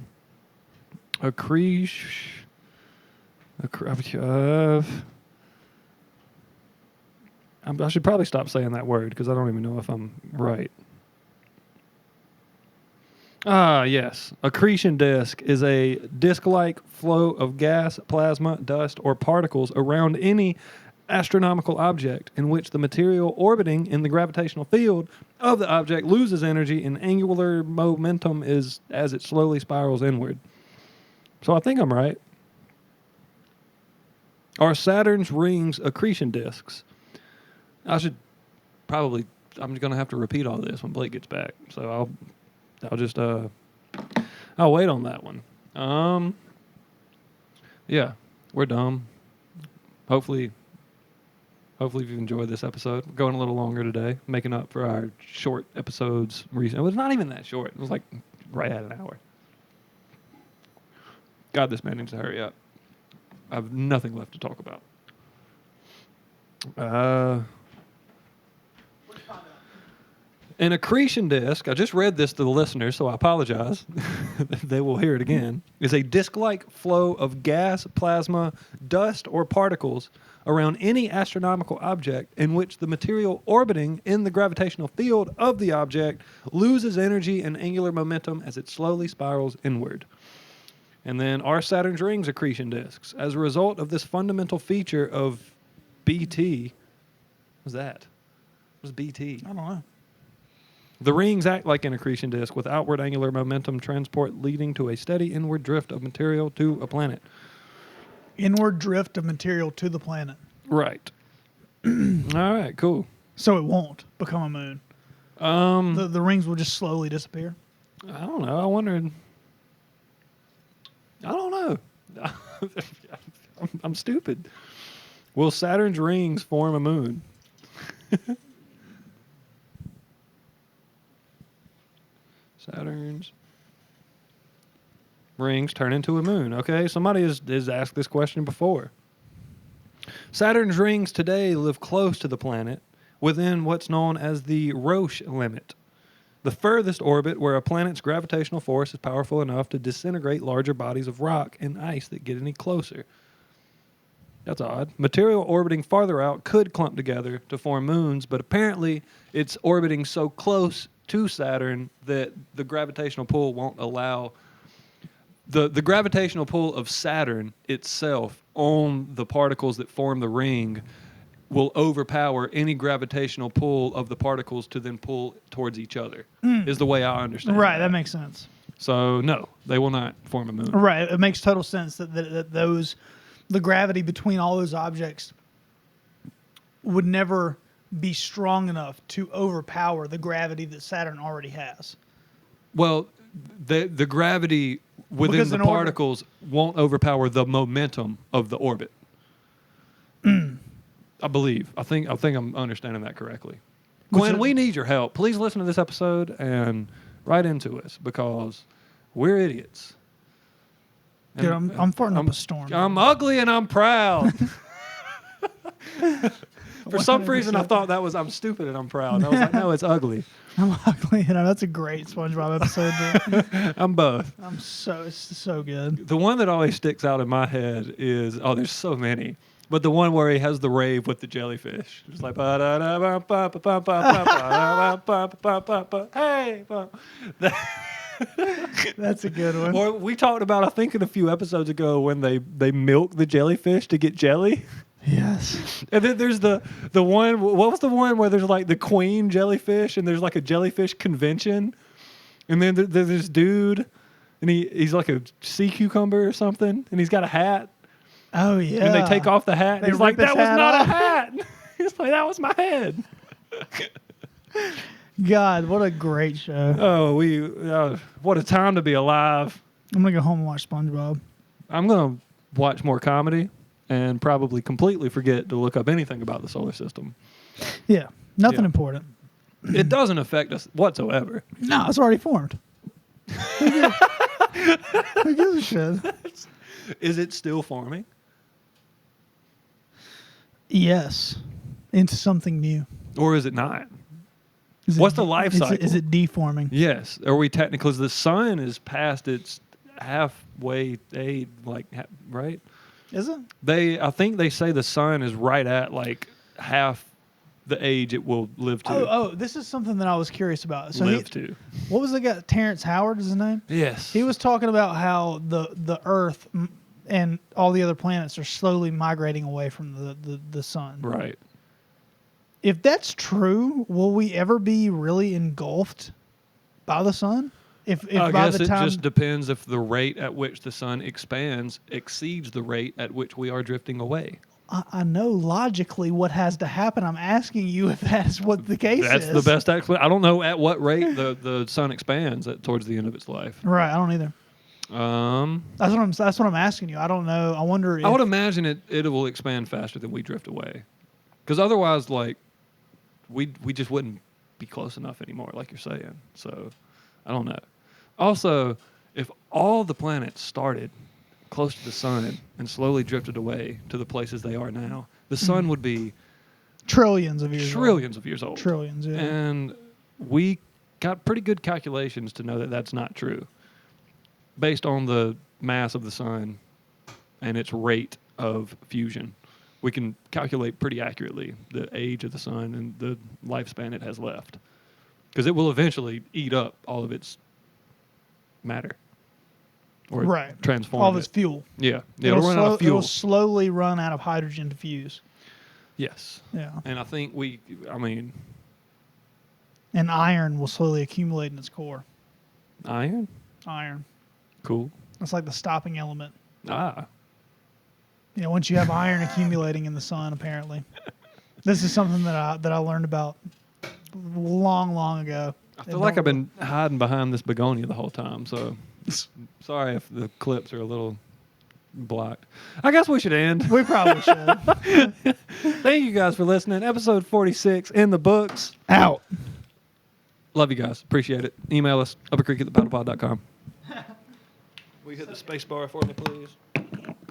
Accretion... I should probably stop saying that word because I don't even know if I'm right. Yes. Accretion disk is a disk-like flow of gas, plasma, dust, or particles around any astronomical object in which the material orbiting in the gravitational field of the object loses energy and angular momentum as it slowly spirals inward. So I think I'm right. Are Saturn's rings accretion disks? I'm going to have to repeat all this when Blake gets back. So I'll wait on that one. Yeah, we're dumb. Hopefully you've enjoyed this episode. We're going a little longer today, making up for our short episodes. It was not even that short. It was like right at an hour. God, this man needs to hurry up. I have nothing left to talk about. An accretion disk, I just read this to the listeners, so I apologize. They will hear it again, is a disk-like flow of gas, plasma, dust, or particles around any astronomical object in which the material orbiting in the gravitational field of the object loses energy and angular momentum as it slowly spirals inward. And then are Saturn's rings accretion disks? As a result of this fundamental feature of BT, what's that? What's BT? I don't know. The rings act like an accretion disk with outward angular momentum transport leading to a steady inward drift of material to a planet. Inward drift of material to the planet. Right. All right, cool. So it won't become a moon. The rings will just slowly disappear. I don't know. I wondered. I don't know. I'm stupid. Will Saturn's rings form a moon? Saturn's rings turn into a moon. Okay, somebody has asked this question before. Saturn's rings today live close to the planet within what's known as the Roche limit, the furthest orbit where a planet's gravitational force is powerful enough to disintegrate larger bodies of rock and ice that get any closer. That's odd. Material orbiting farther out could clump together to form moons, but apparently it's orbiting so close to Saturn that the gravitational pull won't allow... The gravitational pull of Saturn itself on the particles that form the ring will overpower any gravitational pull of the particles to then pull towards each other, is the way I understand it. Right, that makes sense. So, no, they will not form a moon. Right, it makes total sense that the gravity between all those objects would never be strong enough to overpower the gravity that Saturn already has. Well, the gravity within Because the in order- particles won't overpower the momentum of the orbit. I believe. I think I'm understanding that correctly. Gwen, we need your help. Please listen to this episode and write into us because we're idiots. Dude, I'm farting up a storm. I'm ugly and I'm proud. For some reason, I 100%. thought that was I'm stupid and I'm proud. And I was like, no, it's ugly. I'm ugly. You know, that's a great SpongeBob episode. Dude. I'm both. It's so good. The one that always sticks out in my head is, there's so many. But the one where he has the rave with the jellyfish. It's like, hey. That's a good one. Or we talked about, I think, in a few episodes ago when they milk the jellyfish to get jelly. Yes. And then there's the one, what was the one where there's like the queen jellyfish and there's like a jellyfish convention? And then there's this dude and he's like a sea cucumber or something and he's got a hat. Oh, yeah. And they take off the hat. And They he's like, rip that his was hat not off." a hat. He's like, that was my head. God, what a great show. Oh, what a time to be alive. I'm going to go home and watch SpongeBob. I'm going to watch more comedy and probably completely forget to look up anything about the solar system. Yeah. Nothing Yeah. important. It doesn't affect us whatsoever. No, it's already formed. Who gives a shit? Is it still forming? Yes. Into something new. Or is it not? Is What's the life is cycle? Is it deforming? Yes. Are we technically, the sun is past its halfway age, right? Is it? I think they say the sun is right at like half the age it will live to. Oh, this is something that I was curious about. So live to. What was the guy? Terrance Howard is his name? Yes. He was talking about how the Earth and all the other planets are slowly migrating away from the sun. Right. If that's true, will we ever be really engulfed by the sun? If I by guess the it time just depends if the rate at which the sun expands exceeds the rate at which we are drifting away. I know logically what has to happen. I'm asking you if that's what the case That's is. the best explanation. I don't know at what rate the sun expands towards the end of its life. Right, I don't either. That's what I'm asking you. I don't know. I wonder if I would imagine it will expand faster than we drift away, because otherwise, like, we just wouldn't be close enough anymore, like you're saying. So, I don't know. Also, if all the planets started close to the sun and slowly drifted away to the places they are now, the sun would be trillions of years trillions of years old. Trillions, yeah. And we got pretty good calculations to know that that's not true, based on the mass of the sun and its rate of fusion. We can calculate pretty accurately the age of the sun and the lifespan it has left, because it will eventually eat up all of its matter, or Right. transform all of it. its fuel. Yeah, it'll run out of fuel. It'll slowly run out of hydrogen to fuse. Yes. Yeah. And I think And iron will slowly accumulate in its core. iron. Iron. Cool. That's like the stopping element. Ah. You know, once you have iron accumulating in the sun, apparently. This is something that I learned about long ago. I feel like I've been hiding behind this begonia the whole time, so sorry if the clips are a little blocked. I guess we should end. We probably should. Thank you guys for listening. Episode 46 in the books. Out. Love you guys. Appreciate it. Email us, upacreek@thepaddlepod.com. Will you hit the space bar for me, please?